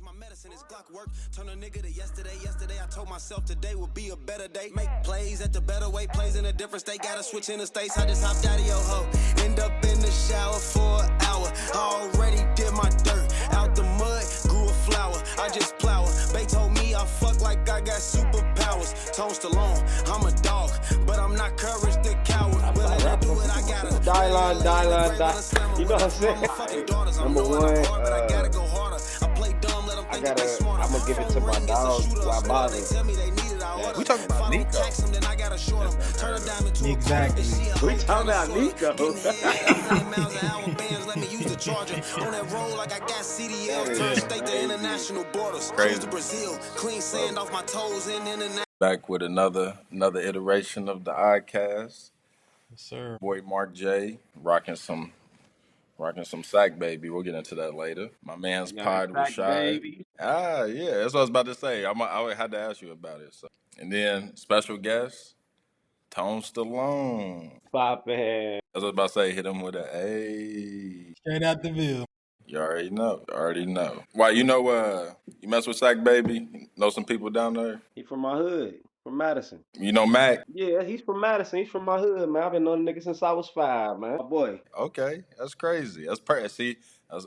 My medicine is Glock work. Turn a nigga to yesterday. Yesterday I told myself today would be a better day. Make plays at the better way. Plays in a different state. Gotta switch in the states. I just hopped out of your hoe. End up in the shower for an hour. I already did my dirt. Out the mud, grew a flower. I just plow her. They told me I fuck like I got superpowers. Tone Stallone, I'm a dog, but I'm not courage the coward. Willing to do it, I gotta. Die. You know what I'm saying? Number one, I'm gonna give it to my dog, Wababa. We talking about Nico. Exactly. We talking about Nico. Back with another iteration of the Oddcast. Yes, sir. Boy MarcJay rocking some sack baby. We'll get into that later. My man's pod Rashid. Baby. Yeah, that's what I was about to say. I had to ask you about it. So. And then special guest, Tone Stallone. Poppin'. I was about to say, hit him with a A. Straight out the Ville. You already know. Why, you mess with Sack Baby? You know some people down there? He from my hood, from Madison. You know Mac? Yeah, he's from Madison. He's from my hood, man. I've been knowing the nigga since I was 5, man. My boy. Okay, that's crazy. See,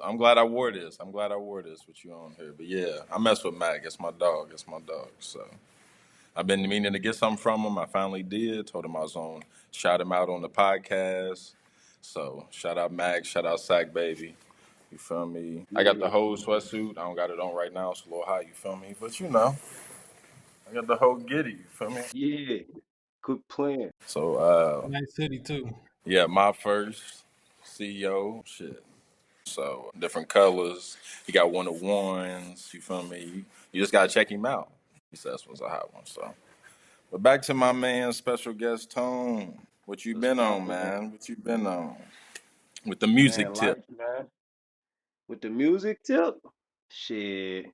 I'm glad I wore this. With you on here. But yeah, I mess with Mac. It's my dog. So I've been meaning to get something from him. I finally did. Told him I was on. Shout him out on the podcast. So shout out Mac. Shout out Sack Baby. You feel me? I got the whole sweatsuit. I don't got it on right now. It's a little hot. You feel me? But I got the whole giddy. You feel me? Yeah. Good plan. So Nice city too. yeah, my first CEO. Shit. So different colors. He got one of ones. You feel me? You just gotta check him out. He said this was a hot one. So, but back to my man, special guest Tone. What you been on, man? What you been on with the music tip? Life, man. With the music tip, shit.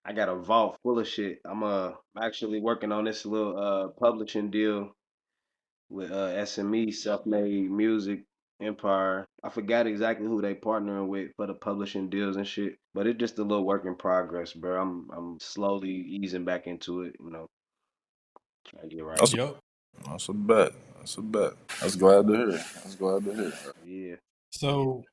I got a vault full of shit. I'm actually working on this little publishing deal with SME, Self-Made Music Empire. I forgot exactly who they partnering with for the publishing deals and shit, but it's just a little work in progress, bro. I'm slowly easing back into it, trying to get right. Yep. That's a bet. That's glad to hear. Yeah. So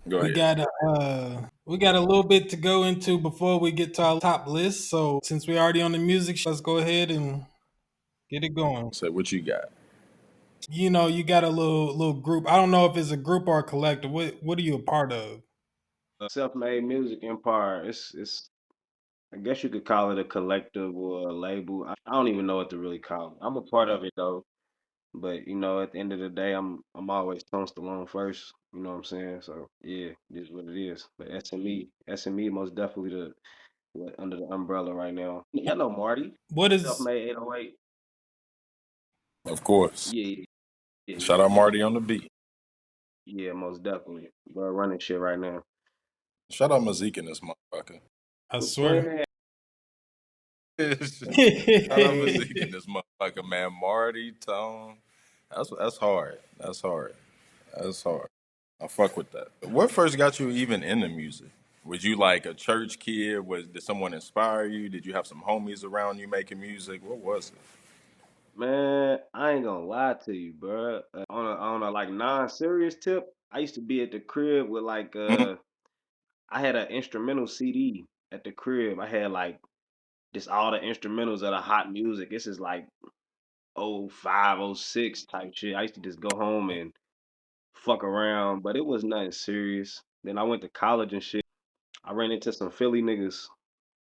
Go we ahead. got a little bit to go into before we get to our top list. So since we're already on the music, let's go ahead and get it going. Say what you got. You got a little group. I don't know if it's a group or a collective. What are you a part of? Self-Made Music Empire. It's I guess you could call it a collective or a label. I don't even know what to really call it. I'm a part of it though. But at the end of the day, I'm always Tone Stallone first. You know what I'm saying? So yeah, it is what it is. But SME most definitely under the umbrella right now. Y'all know Marty. What is Self-Made 808. Of course. Yeah. Shout out Marty on the beat. Yeah, most definitely. We're running shit right now. Shout out Mazik in this motherfucker. I swear. Shout out Mazik in this motherfucker, man. Marty, Tone. That's hard. I fuck with that. What first got you even into music? Was you like a church kid? Did someone inspire you? Did you have some homies around you making music? What was it? Man, I ain't gonna lie to you, bro. On a like non-serious tip, I used to be at the crib with like I had an instrumental CD at the crib. I had like just all the instrumentals of the hot music. This is like 05, 06 type shit. I used to just go home and fuck around, but it was nothing serious. Then I went to college and shit. I ran into some Philly niggas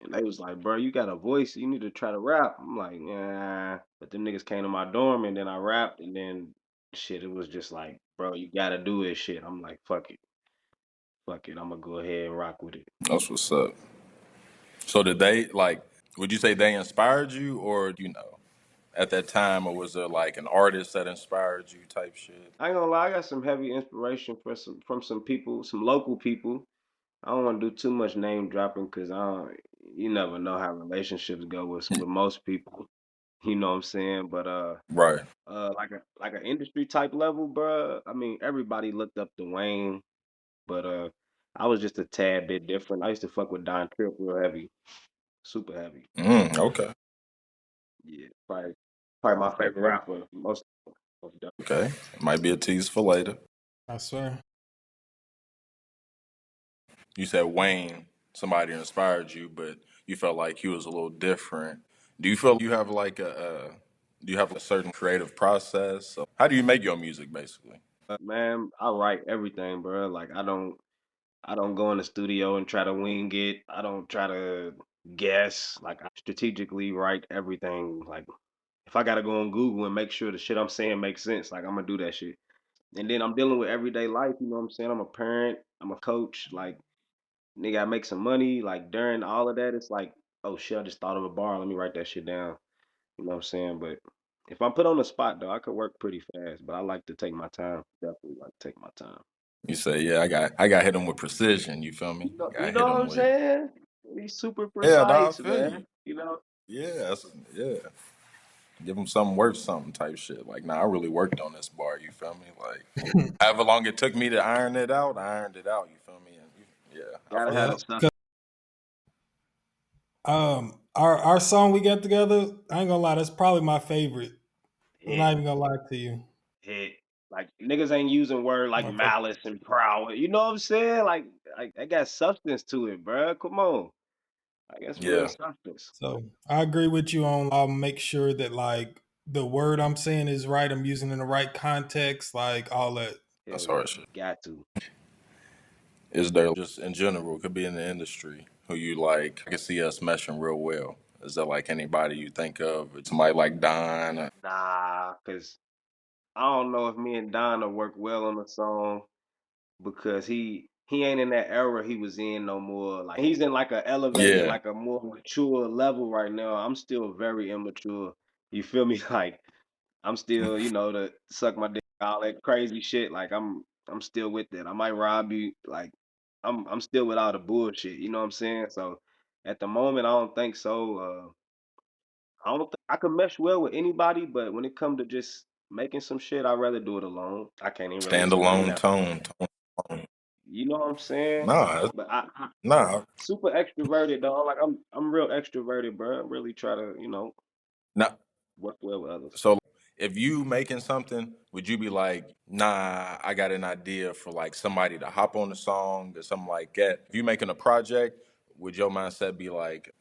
and they was like, bro, you got a voice. You need to try to rap. I'm like, nah. But them niggas came to my dorm and then I rapped and then shit, it was just like, bro, you gotta do this shit. I'm like, fuck it. Fuck it. I'm gonna go ahead and rock with it. That's what's up. So did they would you say they inspired you or at that time, or was there like an artist that inspired you type shit? I ain't gonna lie, I got some heavy inspiration from some people, some local people. I don't want to do too much name dropping because you never know how relationships go with most people. You know what I'm saying? But Right. like an industry type level, bruh. I mean, everybody looked up to Wayne, but I was just a tad bit different. I used to fuck with Don Trip real heavy, super heavy. Okay. Yeah, probably my favorite rapper. Most definitely. Okay. It might be a tease for later. I swear. You said Wayne, somebody inspired you, but you felt like he was a little different. Do you feel you have like do you have a certain creative process? So how do you make your music basically? Man, I write everything, bro. Like I don't go in the studio and try to wing it. I don't try to guess. Like I strategically write everything. Like if I gotta go on Google and make sure the shit I'm saying makes sense, like I'm gonna do that shit. And then I'm dealing with everyday life, you know what I'm saying? I'm a parent, I'm a coach, like nigga, I make some money. Like during all of that, it's like, oh shit, I just thought of a bar. Let me write that shit down. You know what I'm saying? But if I'm put on the spot though, I could work pretty fast. But I like to take my time. Definitely like to take my time. You say, yeah, I got hit him with precision. You feel me? You Got know hit what him I'm with saying? He's super yeah, dog. precise, I feel man. you. Yeah, yeah. Give him something worth something type shit. Like, nah, I really worked on this bar. You feel me? Like, however long it took me to iron it out, I ironed it out. You feel me? And yeah, I Gotta fuck have with the Yep. it. stuff. Our song we got together, I ain't gonna lie, that's probably my favorite. I'm Hit, not even gonna lie to you. hit. Like niggas ain't using word like I fuck- malice and prowess. You know what I'm saying? Like I got substance to it, bruh. Come on. I guess real Yeah, substance. So I agree with you on. I'll make sure that like the word I'm saying is right. I'm using it in the right context, like all that. Hell that's yeah. hard shit. Got to. Is there just in general, could be in the industry, who you like? I can see us meshing real well. Is there like anybody you think of? It's somebody like Don? Nah, cause I don't know if me and Donna work well on the song because he ain't in that era he was in no more. Like he's in like a elevated, Yeah, like a more mature level right now. I'm still very immature. You feel me? Like I'm still, to suck my dick, all that crazy shit. Like I'm still with that. I might rob you. Like I'm still with all the bullshit. You know what I'm saying? So at the moment, I don't think so. I don't think I could mesh well with anybody, but when it come to just making some shit, I'd rather do it alone. I can't even really explain standalone that. tone. You know what I'm saying? Nah, But I nah. super extroverted though. Like I'm real extroverted, bro. I really try to, Nah. work well with others. So if you making something, would you be like, nah, I got an idea for like somebody to hop on the song or something like that? If you making a project, would your mindset be like,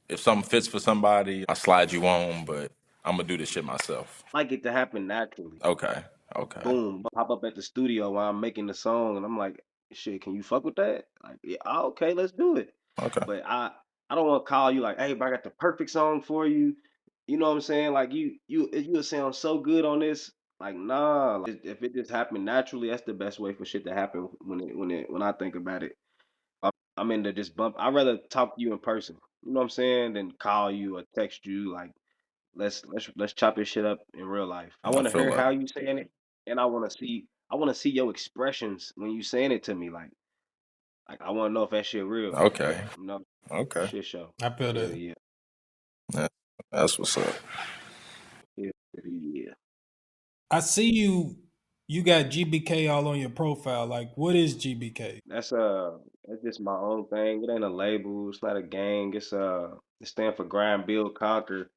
if something fits for somebody, I slide you on, but I'm gonna do this shit myself. Like it to happen naturally. Okay, okay, Boom, pop up at the studio while I'm making the song, and I'm like, shit, can you fuck with that? Like, yeah, okay, let's do it. okay, But I don't want to call you like, hey, but I got the perfect song for you. You know what I'm saying? Like you would sound so good on this. Like nah, like, if it just happened naturally, that's the best way for shit to happen when I think about it. I'm into just bump. I'd rather talk to you in person. You know what I'm saying? Than call you or text you. Like let's chop this shit up in real life. I I want to feel hear that. how you saying it, and I want to see your expressions when you saying it to me. Like I want to know if that shit real. Okay, You know, okay, shit show. I feel Hell that. yeah. that, that's what's up. Hell yeah. I see you. You got GBK all on your profile. Like, what is GBK? That's just my own thing. It ain't a label. It's not a gang. It stand for grind, build, conquer.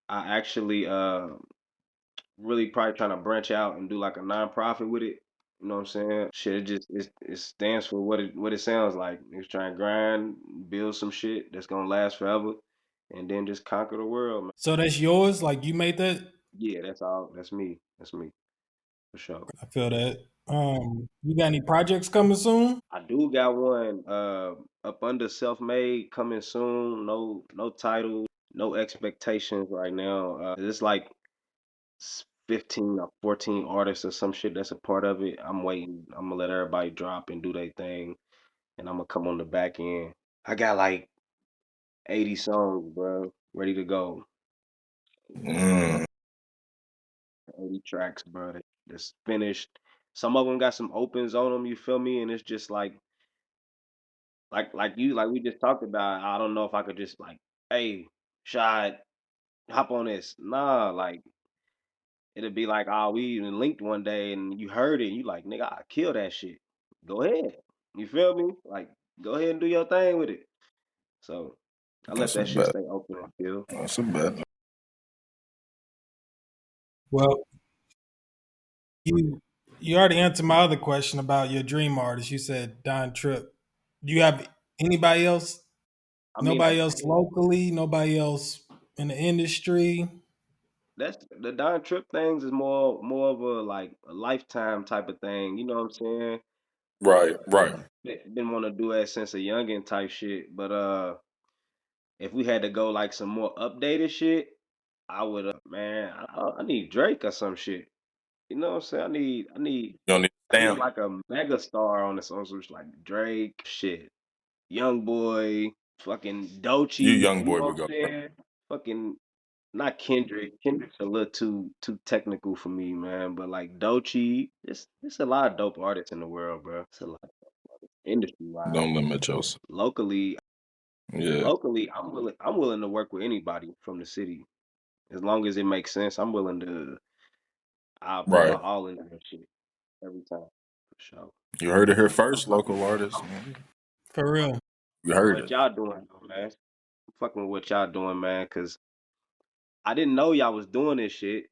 I actually really probably trying to branch out and do like a nonprofit with it. You know what I'm saying? Shit, it stands for what it sounds like. It's trying to grind, build some shit that's gonna last forever, and then just conquer the world, man. So that's yours. Like you made that. Yeah, that's all. That's me. That's me for sure. I feel that. You got any projects coming soon? I do got one up under self-made coming soon. No title, no expectations right now. It's like 15 or 14 artists or some shit that's a part of it. I'm waiting. I'm gonna let everybody drop and do their thing, and I'm gonna come on the back end. I got like 80 songs, bro, ready to go. Mm, 80 tracks, bro, that's finished. Some of them got some opens on them, you feel me? And it's just like we just talked about. I don't know if I could just like, hey, Shad, hop on this. Nah, like it'd be like, oh, we even linked one day and you heard it, and you like, nigga, I kill that shit. Go ahead. You feel me? Like, go ahead and do your thing with it. So I let That's a that shit bet. stay open and feel. That's a bet. Well, you you already answered my other question about your dream artist. You said Don Tripp. Do you have anybody else? I mean, Nobody else locally? Nobody else in the industry? that's the Don Trip things is more of a like a lifetime type of thing. You know what I'm saying? Right, right. Been want to do that since a youngin type shit. But if we had to go like some more updated shit, I would man, I need Drake or some shit. You know what I'm saying? You don't need a I need stamp. like a mega star on this on some shit like Drake, shit, Young Boy, fucking You Doechii. young You boy know would what I'm go. saying? Fucking not Kendrick. Kendrick's a little too technical for me, man. But like Doechii, it's a lot of dope artists in the world, bro. It's a lot industry wise. Don't limit yourself. Locally, Yeah, locally, I'm willing to work with anybody from the city as long as it makes sense. I'm willing to. I'll put my right. all into that shit every time for sure. You heard it here first, local artists. For real. You heard What it. y'all doing, though, man? I'm fucking with what y'all doing, man. Cause I didn't know y'all was doing this shit.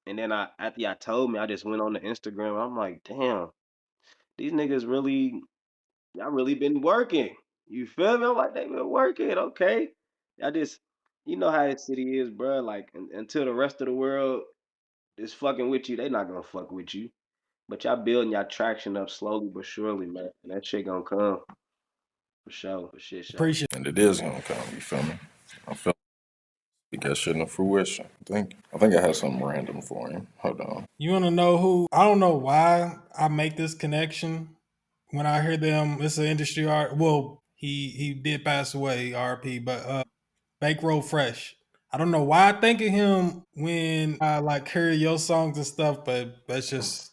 And then after y'all told me, I just went on the Instagram. I'm like, damn, these niggas really, y'all really been working. You feel me? I'm like, they been working. Okay. I just, you know how this city is, bro. Like, until the rest of the world is fucking with you, they not gonna fuck with you. But y'all building y'all traction up slowly but surely, man. And that shit gonna come for sure. For shit, show. Appreciate And it is gonna come, you feel me? I feel like that shit in fruition. I think I had something random for him. Hold on. You want to know who? I don't know why I make this connection when I hear them. It's an industry art. Well, he did pass away, RP, but Bankroll Fresh. I don't know why I think of him when I like hear your songs and stuff, but that's just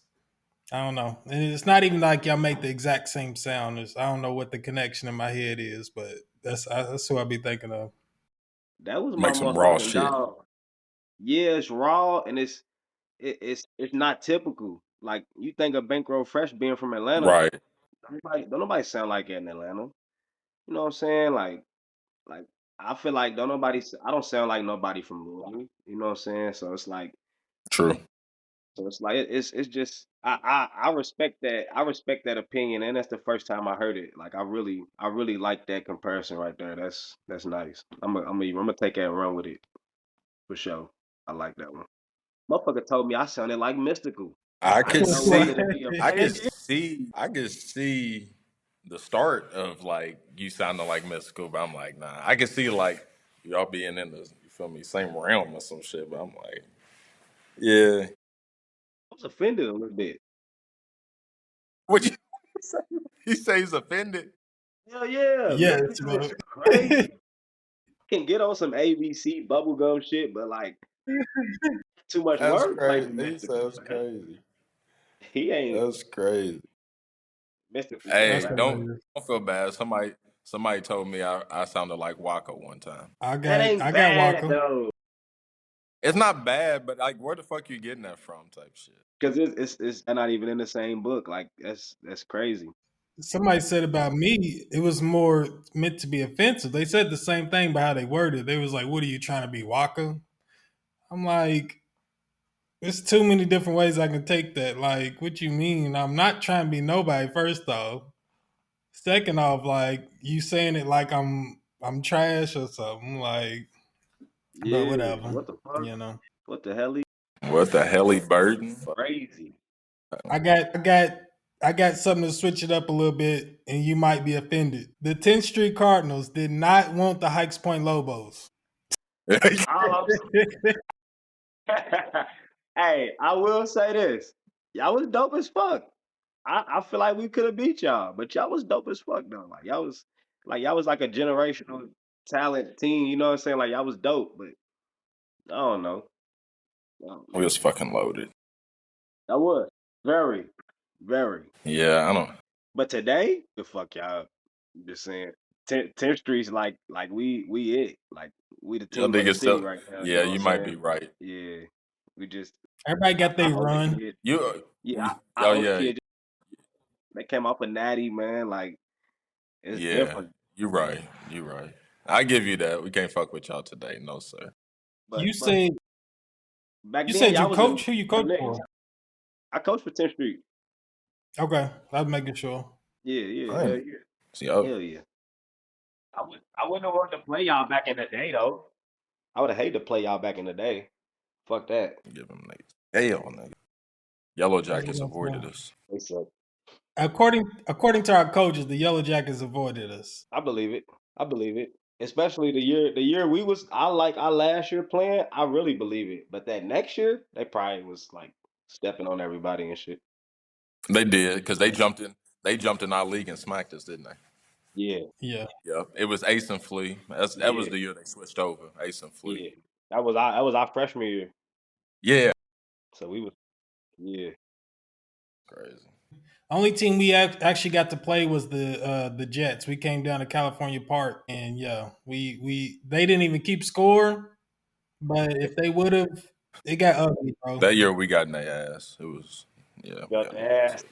I don't know. And it's not even like y'all make the exact same sound. I don't know what the connection in my head is, but that's who I be thinking of. That was my Make some raw motherfucking shit. dog. Yeah, it's raw and it's not typical. Like you think of Bankroll Fresh being from Atlanta, Right. don't nobody sound like that in Atlanta. You know what I'm saying? Like I feel like I don't sound like nobody from Louisville. You know what I'm saying? True. So it's like it's just I respect that. I respect that opinion, and that's the first time I heard it. Like I really like that comparison right there. That's nice. I'm gonna take that and run with it for sure. I like that one. Motherfucker told me I sounded like Mystical. I I could didn't know see whether to be I could offended. see I could see the start of like you sounding like Mystical, but I'm like, nah. I could see like y'all being in the you feel me, same realm or some shit, but I'm like, yeah. I was offended a little bit. What you say? He say he's offended. Hell yeah, Yes, Mystical bro. is crazy. Can get on some ABC bubblegum shit, but like too much That's wordplay crazy. with He Mystical, says man. crazy. He ain't That's crazy. Mystical good That's Hey, rapper. hilarious. don't feel bad. Somebody told me I sounded like Waka one time. That I ain't got bad Walker. though, It's not bad, but like where the fuck you getting that from type shit. cause it's they're not even in the same book. Like that's crazy. Somebody said about me, it was more meant to be offensive. They said the same thing by how they worded it. They was like, "What are you trying to be, Walker?" I'm like, there's too many different ways I can take that. Like, what you mean? I'm not trying to be nobody. First off, second off, like you saying it like I'm trash or something. Like, but Yeah, whatever, what the fuck? you know. What the hell? What the hell he burden? Crazy. I got something to switch it up a little bit, and you might be offended. The 10th Street Cardinals did not want the Hikes Point Lobos. All I'm Hey, I will say this. Y'all was dope as fuck. I feel like we could have beat y'all, but y'all was dope as fuck though. Y'all was like a generational talent team, you know what I'm saying? Like y'all was dope, but I don't know. I don't We know. was fucking loaded. That was very, very. Yeah, I don't. But today, the fuck y'all. Just saying. 10th Street's like we it. Like we the Your team of the niggas city still. right now, you Yeah, know what I'm you might saying? be right. Yeah. We just Everybody got I their hope this run. year You, yeah, we. I Oh hope this yeah, year They came off a natty, man. Like it's Yeah, different. you're right. You're right. I give you that. We can't fuck with y'all today. No, sir. But You said back you then, said you y'all was coach. Who you the coach Knicks. for? I coached for 10th Street. Okay, I was making sure. Yeah, yeah, I hell ain't yeah, see. I hell yeah. I wouldn't have wanted to play y'all back in the day though. I would have hated to play y'all back in the day. Fuck that. give them niggas. Hell, nigga. Yellow What was Jackets I gonna avoided say? us. They suck. According to our coaches, the Yellow Jackets avoided us. I believe it. I believe it. Especially the year we was I like our last year playing, I really believe it. But that next year, they probably was like stepping on everybody and shit. They did because they jumped in. They jumped in our league and smacked us, didn't they? Yeah, Yeah. Yep. It was Ace and Flea. That was yeah, the year they switched over. Ace and Flea. yeah. That was our freshman year. Yeah. So we was yeah. Crazy. Only team we actually got to play was the Jets. We came down to California Park, and yeah, we they didn't even keep score. But if they would have, it got ugly, bro. That year we got in their ass. It was yeah. We Got got the in their ass. ass.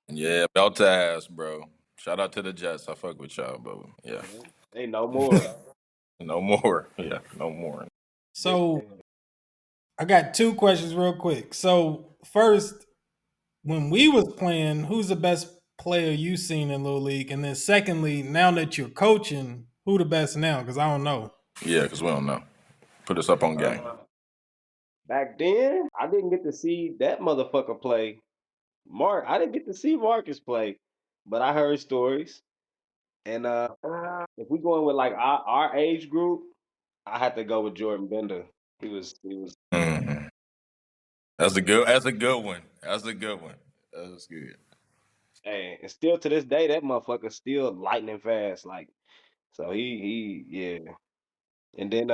Yeah, belt to ass, bro. Shout out to the Jets. I fuck with y'all, but yeah, They no more. no more. Yeah, no more. So I got two questions real quick. So first, when we was playing, who's the best player you seen in Little League? And then secondly, now that you're coaching, who the best now? Because I don't know. Yeah, because we don't know. Put us up on game. Back then, I didn't get to see that motherfucker play. I didn't get to see Marcus play, but I heard stories. And if we going with like our age group, I had to go with Jordan Bender. He was Hmm. That's a good. That's a good one. That's a good one. That's good. hey, and still to this day that motherfucker still lightning fast. Like so he yeah. And then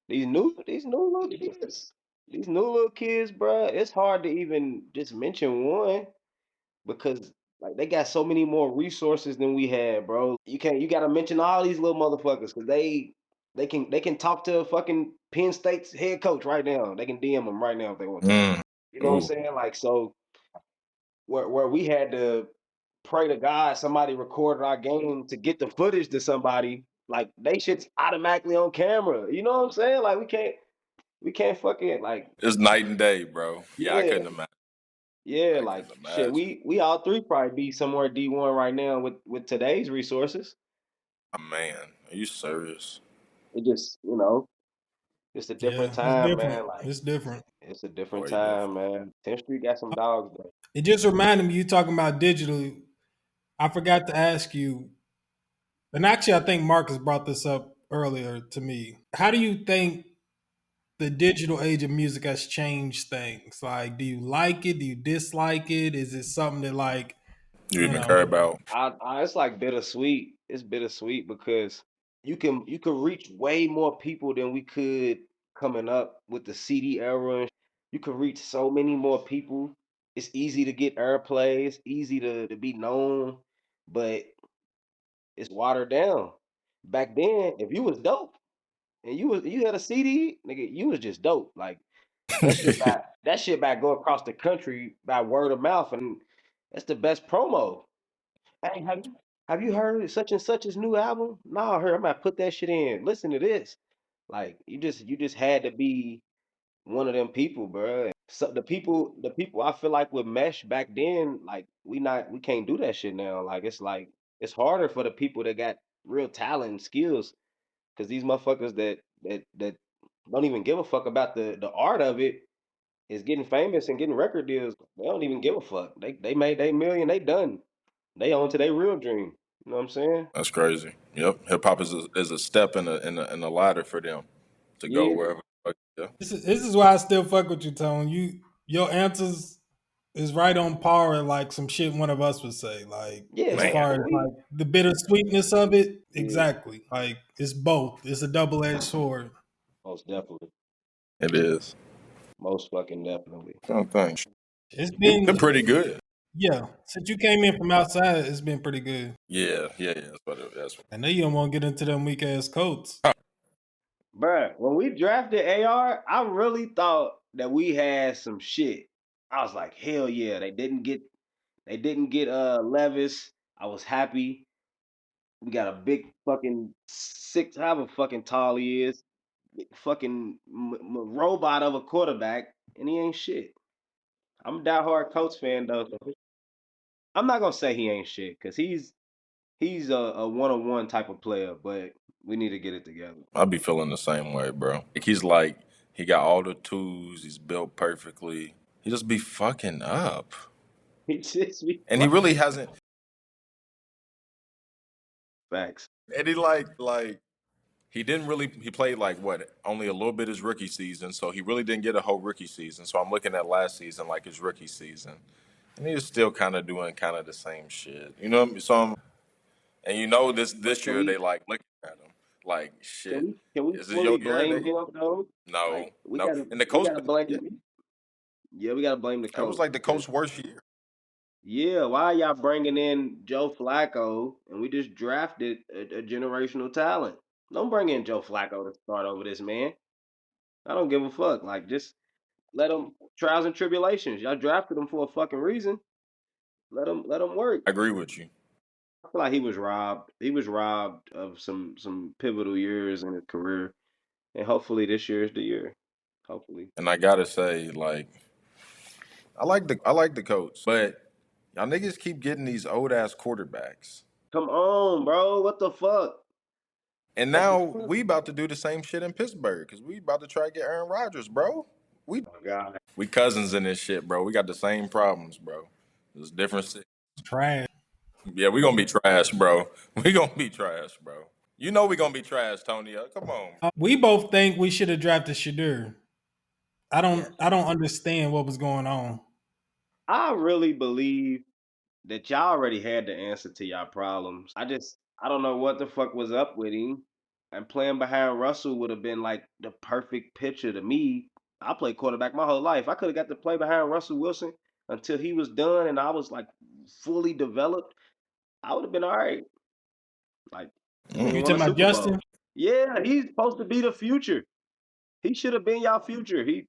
these new little kids. These new little kids, bruh, it's hard to even just mention one because like they got so many more resources than we had, bro. You gotta mention all these little motherfuckers because they can talk to fucking Penn State's head coach right now. They can DM him right now if they want to. Mm. You know what I'm Ooh, saying? Like so where we had to pray to God somebody recorded our game to get the footage to somebody, like they shit's automatically on camera. You know what I'm saying? Like we can't fucking like it's night and day, bro. Yeah, I yeah. couldn't imagine. Yeah, I like couldn't shit, imagine. we all three probably be somewhere D1 right now with today's resources. Oh, man, are you serious? It just, it's a different Yeah, it's time, different. man. Like It's different. it's a different Way time, different. man. 10th Street got some dogs though. It just reminded me you talking about digital. I forgot to ask you, and actually, I think Marcus brought this up earlier to me. How do you think the digital age of music has changed things? Like, do you like it? Do you dislike it? Is it something that, like, You you even know? care about? It's like bittersweet. It's bittersweet because you can reach way more people than we could coming up with the CD era. You can reach so many more people. It's easy to get airplay. It's easy to be known, but it's watered down. Back then, if you was dope and you had a CD, nigga, you was just dope. Like that shit back go across the country by word of mouth, and that's the best promo. Hey, have you heard such and such's new album? No, I heard. I'm gonna put that shit in. Listen to this. Like you just had to be one of them people, bro. So the people I feel like with mesh back then, we can't do that shit now. Like it's harder for the people that got real talent and skills because these motherfuckers that don't even give a fuck about the art of it is getting famous and getting record deals. They don't even give a fuck. They made their million. They done. They on to their real dream. You know what I'm saying? That's crazy. Yep, hip hop is a step in a ladder for them to go Yeah. wherever. Yeah, This is why I still fuck with you, Tone. Your answers is right on par with like some shit one of us would say. Like Yeah, as man, far as we like the bittersweetness of it, yeah, exactly. Like it's both. It's a double edged sword. most definitely. it is. Most fucking definitely. Don't think It's you've been been pretty good. yeah. Since you came in from outside, it's been pretty good. Yeah, yeah, yeah. That's I know you don't want to get into them weak ass coats. Bruh, when we drafted AR, I really thought that we had some shit. I was like, hell yeah, They didn't get Levis. I was happy. We got a big fucking six, however fucking tall he is, fucking robot of a quarterback, and he ain't shit. I'm a diehard Colts fan though. So I'm not gonna say he ain't shit because he's a one-on-one type of player, but we need to get it together. I be feeling the same way, bro. Like he got all the tools. He's built perfectly. He just be fucking up, He just be and he really fucking hasn't. facts. And he like he didn't really. He played like what only a little bit his rookie season, so he really didn't get a whole rookie season. So I'm looking at last season like his rookie season, and he was still kind of doing kind of the same shit. You know what I mean? And you know But this year they like looking at him like shit. can we Is it fully your year? blame him though? No, Like we no. gotta And the we coach, gotta blame yeah, yeah, we gotta blame the that was coach like the because coach's worst year. yeah, why y'all bringing in Joe Flacco and we just drafted a generational talent? Don't bring in Joe Flacco to start over this man. I don't give a fuck. Like just let him trials and tribulations. Y'all drafted him for a fucking reason. Let him work. I agree with you. I feel like he was robbed. He was robbed of some pivotal years in his career, and hopefully this year is the year. Hopefully. And I gotta say, like, I like the coach, but y'all niggas keep getting these old ass quarterbacks. Come on, bro. What the fuck? And What the now fuck? we about to do the same shit in Pittsburgh because we about to try to get Aaron Rodgers, bro. Oh my God. We cousins in this shit, bro. We got the same problems, bro. It's different. Trash. Yeah, we gonna be trash, bro. We gonna be trash, bro. You know we gonna be trash, Tony. Come on. We both think we should have drafted Shadur. I Yeah. don't. I don't understand what was going on. I really believe that y'all already had the answer to y'all problems. I don't know what the fuck was up with him. And playing behind Russell would have been like the perfect picture to me. I played quarterback my whole life. I could have got to play behind Russell Wilson until he was done and I was like fully developed. I would have been all right. Like we You ain't Mm. won talking a about Super Bowl. Justin? Yeah, he's supposed to be the future. He should have been y'all future. He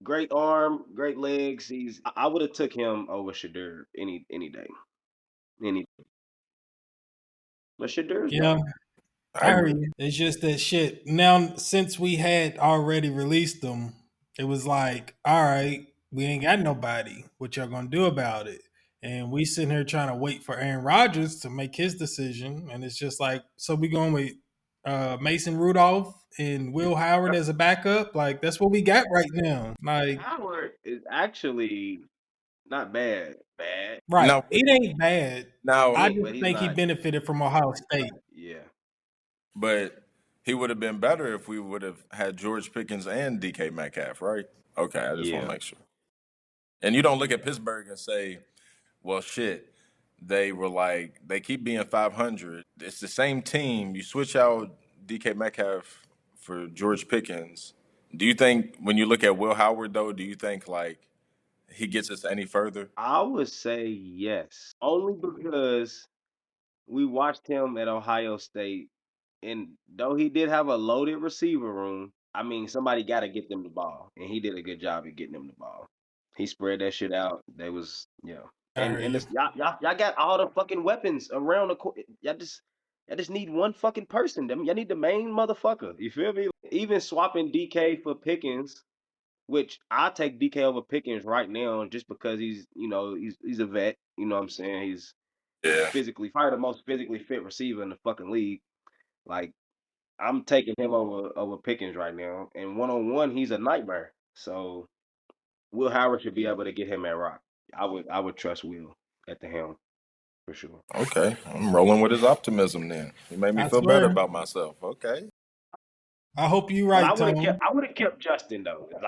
great arm, great legs. I would have took him over Shadur any day. Any but Shadur's Yeah, dope. I I heard agree. you. It's just that shit. Now, since we had already released them, it was like, all right, we ain't got nobody. What y'all gonna do about it? And we sitting here trying to wait for Aaron Rodgers to make his decision, and it's just like, so we going with Mason Rudolph and Will Howard as a backup? Like that's what we got right now. Like, Howard is actually not bad. Bad. right? Now, It ain't bad. He I now, ain't, just but he's think he not. benefited from Ohio State. Yeah. but he would have been better if we would have had George Pickens and DK Metcalf, right? Okay, I just want to Yeah. make sure. And you don't look at Pittsburgh and say, well, shit, they were like, they keep being 500. It's the same team. You switch out DK Metcalf for George Pickens. Do you think, when you look at Will Howard, though, do you think, like, he gets us any further? I would say yes. Only because we watched him at Ohio State, and though he did have a loaded receiver room, I mean, somebody got to get them the ball, and he did a good job at getting them the ball. He spread that shit out. They was, I and heard you. this y'all got all the fucking weapons around the court. Y'all just need one fucking person. Y'all need the main motherfucker. You feel me? Even swapping DK for Pickens, which I take DK over Pickens right now, just because he's a vet. You know what I'm saying? He's Yeah. physically probably the most physically fit receiver in the fucking league. Like I'm taking him over Pickens right now, and 1-on-1 he's a nightmare. So Will Howard should be able to get him at rock. I would trust Will at the helm for sure. Okay. I'm rolling with his optimism then. He made me I feel better swear. about myself. Okay. I hope you But I right, would have Tone. kept I would have kept Justin though. 'Cause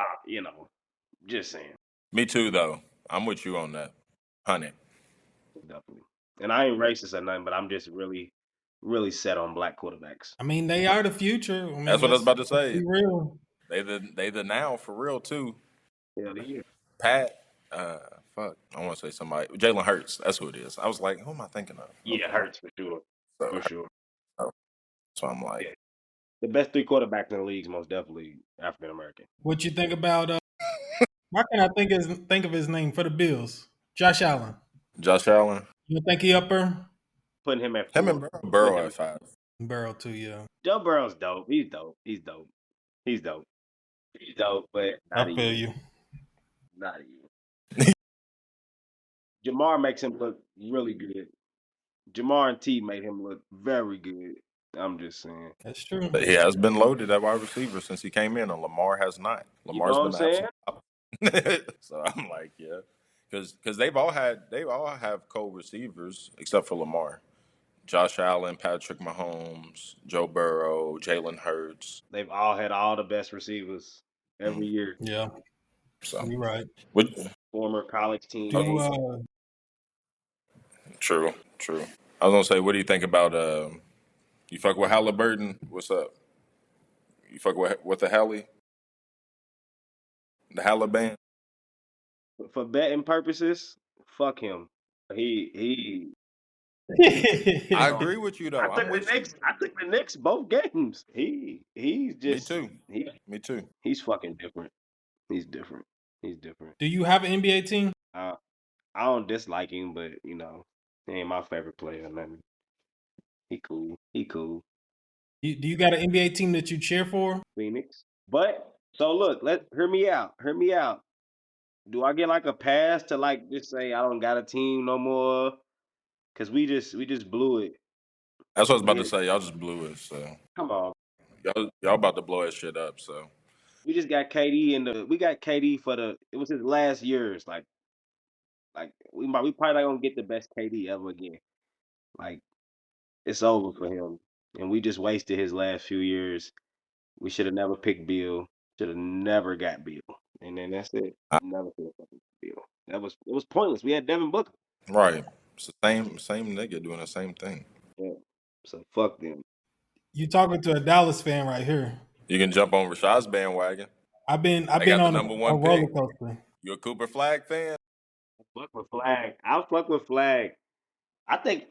just saying, Me too, though. I'm with you on that. 100. definitely. And I ain't racist or nothing, but I'm just really, really set on black quarterbacks. I mean, they are the future. I That's mean, what I was about to let's say. be real. They the now for real too. Hell yeah. Pat, uh, fuck, I want to say somebody. Jalen Hurts. That's who it is. I was like, who am I thinking of? Yeah, Okay, hurts for sure. so, For sure. so I'm like, Yeah. The best three quarterbacks in the league is most definitely African American. What you think about? Why can't I think of his name for the Bills? Josh Allen. Josh Allen. You think he upper? Putting him at Him 4. and Putting Burrow him. at 5. Burrow too, yeah. Joe Burrow's dope. He's dope. He's dope. He's dope. He's dope, but I not a feel you. you. Not a you. Jamar makes him look really good. Jamar and T made him look very good. I'm just saying. That's true. But he has been loaded at wide receiver since he came in, and Lamar has not. You know Lamar's what I'm been saying? absolute. So I'm like, yeah, because they all have co-receivers except for Lamar. Josh Allen, Patrick Mahomes, Joe Burrow, Jalen Hurts. They've all had all the best receivers every year. Yeah, So, you're right. what, Former college Do teammates. true. I was gonna say, what do you think about you fuck with Halliburton? What's up? You fuck with the Hallie, the Halliband? For betting purposes, fuck him. He I bro. agree with you though. I I'm took the with you. Knicks. I took the Knicks both games. He's Me just too. Me too. he's fucking different. He's different. He's different. Do you have an NBA team? Uh, I don't dislike him, but he ain't my favorite player. Nothing. He cool. He cool. Do you got an NBA team that you cheer for? Phoenix. But so look, hear me out. Hear me out. Do I get like a pass to like just say I don't got a team no more? Cause we just blew it. That's what I was about to We say. Y'all just blew it. So come on. y'all about to blow that shit up. So We just got KD we got KD for it was his last years. Like we probably not gonna get the best KD ever again. Like it's over for him. And we just wasted his last few years. We should have never picked Bill. Should have never got Bill. And then that's it. I, Never should have fucking Bill. It was pointless. We had Devin Booker. right, it's the same nigga doing the same thing. Yeah. So fuck them. You talking to a Dallas fan right here. You can jump on Rashad's bandwagon. I've They been got the on number a one roller pick. coaster. You a Cooper Flag fan? Fuck with Flag. I'll fuck with Flag. I think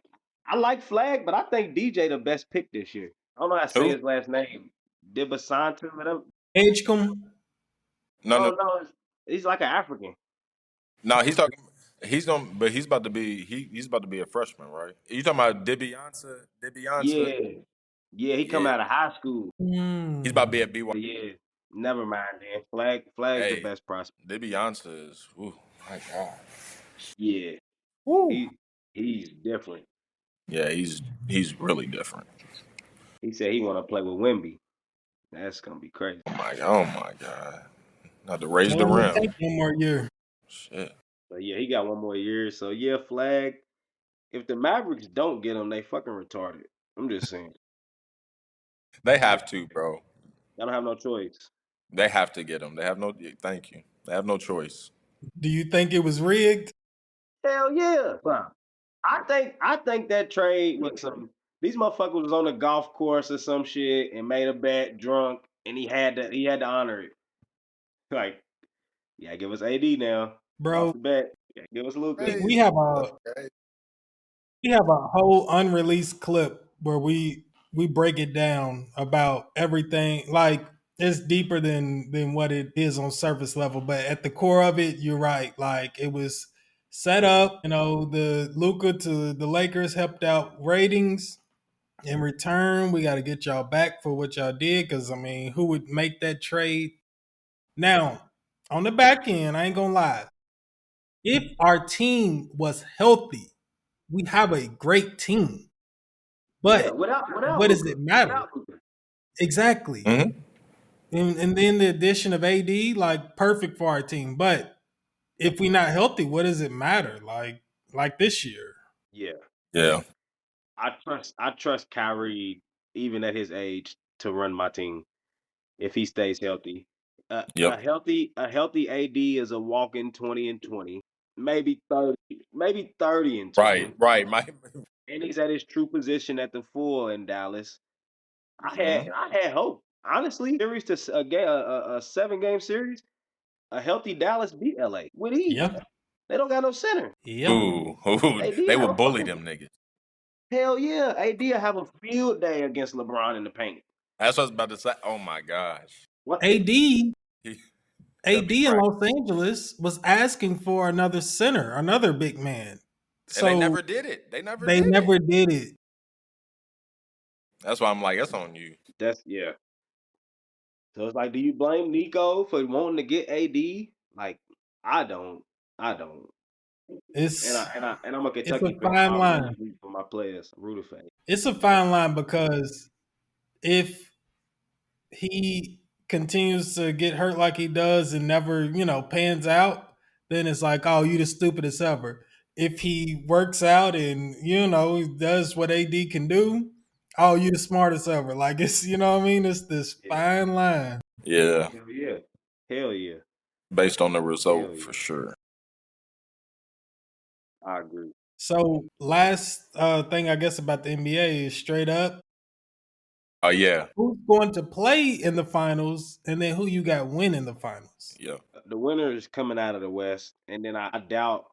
I like Flag, but I think DJ the best pick this year. I don't know how to say Who? his last name. Dibasanta, whatever. Edgecombe. No, Oh no, no, he's like an African. no. He's talking. But he's about to be. He's about to be a freshman, right? You talking about Dibionsa? Dibionsa? Yeah. Yeah, he come Yeah. out of high school. He's about to be Hmm. at BY. But yeah, never mind then. Flag's the Hey, best prospect. Dibionsa is. Ooh, my God. Yeah. Woo. He's different. Yeah, he's really different. He said he wanna play with Wimby. That's gonna be crazy. Oh my God. Not to raise Tell the him to rim. take one more year. Shit. But yeah, he got one more year. So yeah, Flag. If the Mavericks don't get him, they fucking retarded. I'm just saying. They have to, bro. I don't have no choice. They have to get him. They have no. Thank you. They have no choice. Do you think it was rigged? Hell yeah. Bro. I think that trade was some these motherfuckers was on a golf course or some shit and made a bet drunk and he had to honor it. Like, yeah, give us AD now. Lost Bro, the bet. Yeah, give us Luca. Crazy. we have That's a crazy. we have a whole unreleased clip where we break it down about everything. Like it's deeper than what it is on surface level, but at the core of it, you're right. Like it was set up. The Luca to the Lakers helped out ratings. In return, we got to get y'all back for what y'all did. Because I mean, who would make that trade? Now, on the back end, I ain't gonna lie. If our team was healthy, we have a great team. Yeah, But without what does Luca. it matter? Without Luca. Exactly. Mm-hmm. And then the addition of AD, like perfect for our team. But if we not healthy, what does it matter? Like this year. Yeah. Yeah. I trust Kyrie even at his age to run my team if he stays healthy. Yep. A healthy AD is a walk-in 20 and 20, maybe 30 and 20. Right. Right. My. And he's at his true position at the full in Dallas. I had Mhm. I had hope. Honestly, series to a 7-game series, a healthy Dallas beat LA with ease. Yeah. They don't got no center. Yeah. Ooh. AD They have would a bully fucking them niggas. hell yeah. AD have a field day against LeBron in the paint. That's what I was about to say. Oh my gosh. What? AD He, That'd be AD in crazy. Los Angeles was asking for another center, another big man. And they So never did it. They never they did it. never did it. That's why I'm like, that's on you. That's yeah. So it's like, do you blame Nico for wanting to get AD? Like, I don't. I don't. And It's I'm a it's a Kentucky fan, so fine I'm really line. rooting for my players. I'm rooting for AD. It's a fine line because if he continues to get hurt like he does and never, pans out, then it's like, oh, you the stupidest ever. If he works out and, does what AD can do, oh, you the smartest ever. Like it's, you know what I mean? It's this Yeah. fine line. Yeah, Hell yeah. Hell yeah. based on the Hell result for yeah. sure. I agree. So last thing I guess about the NBA is straight up Oh yeah, who's going to play in the finals and then who you got win in the finals. yeah. The winner is coming out of the West, and then I doubt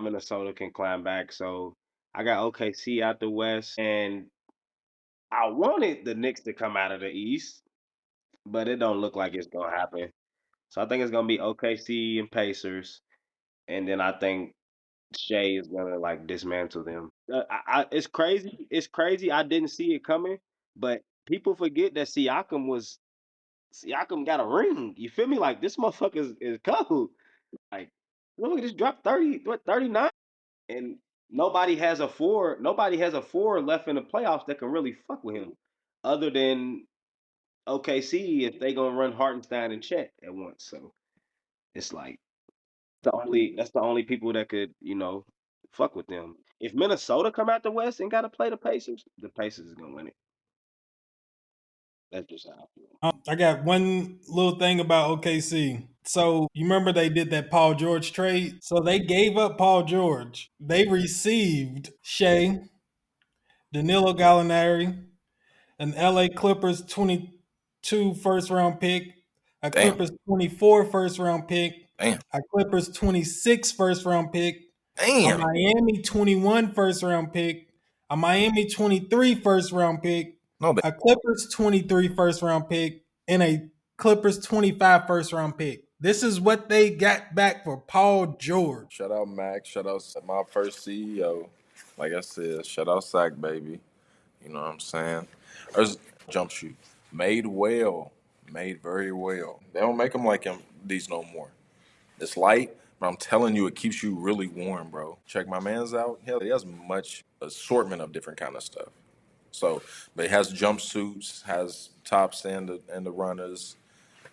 Minnesota can climb back. So I got OKC out the West, and I wanted the Knicks to come out of the East, but it don't look like it's gonna happen. So I think it's gonna be OKC and Pacers, and then I think Shea is gonna like dismantle them. It's crazy. It's crazy. I didn't see it coming, but people forget that Siakam got a ring. You feel me? Like this motherfucker is cold. Like look, just dropped 39, and nobody has a four left in the playoffs that can really fuck with him, other than OKC if they gonna run Hartenstein and Chet at once. So it's like that's the only people that could, fuck with them. If Minnesota come out the West and gotta play the Pacers is gonna win it. That's just how I feel. I got one little thing about OKC. So you remember they did that Paul George trade? So they gave up Paul George. They received Shea, Danilo Gallinari, an LA Clippers 22 first round pick, a Damn, Clippers 24 first round pick, damn, a Clippers 26 first round pick, a damn. Miami 21 first round pick, a Miami 23 first round pick, No, they a Clippers 23 first round pick, and a Clippers 25 first round pick. This is what they got back for Paul George. shout out Mac. Shout out my first CEO. Like I said, shout out Sack baby. You know what I'm saying? There's jump shoot made well, made very well. They don't make them like him these no more. It's light, but I'm telling you, it keeps you really warm, bro. Check my man's out. Hell, he has much assortment of different kind of stuff. So, but it has jumpsuits, has tops and the runners.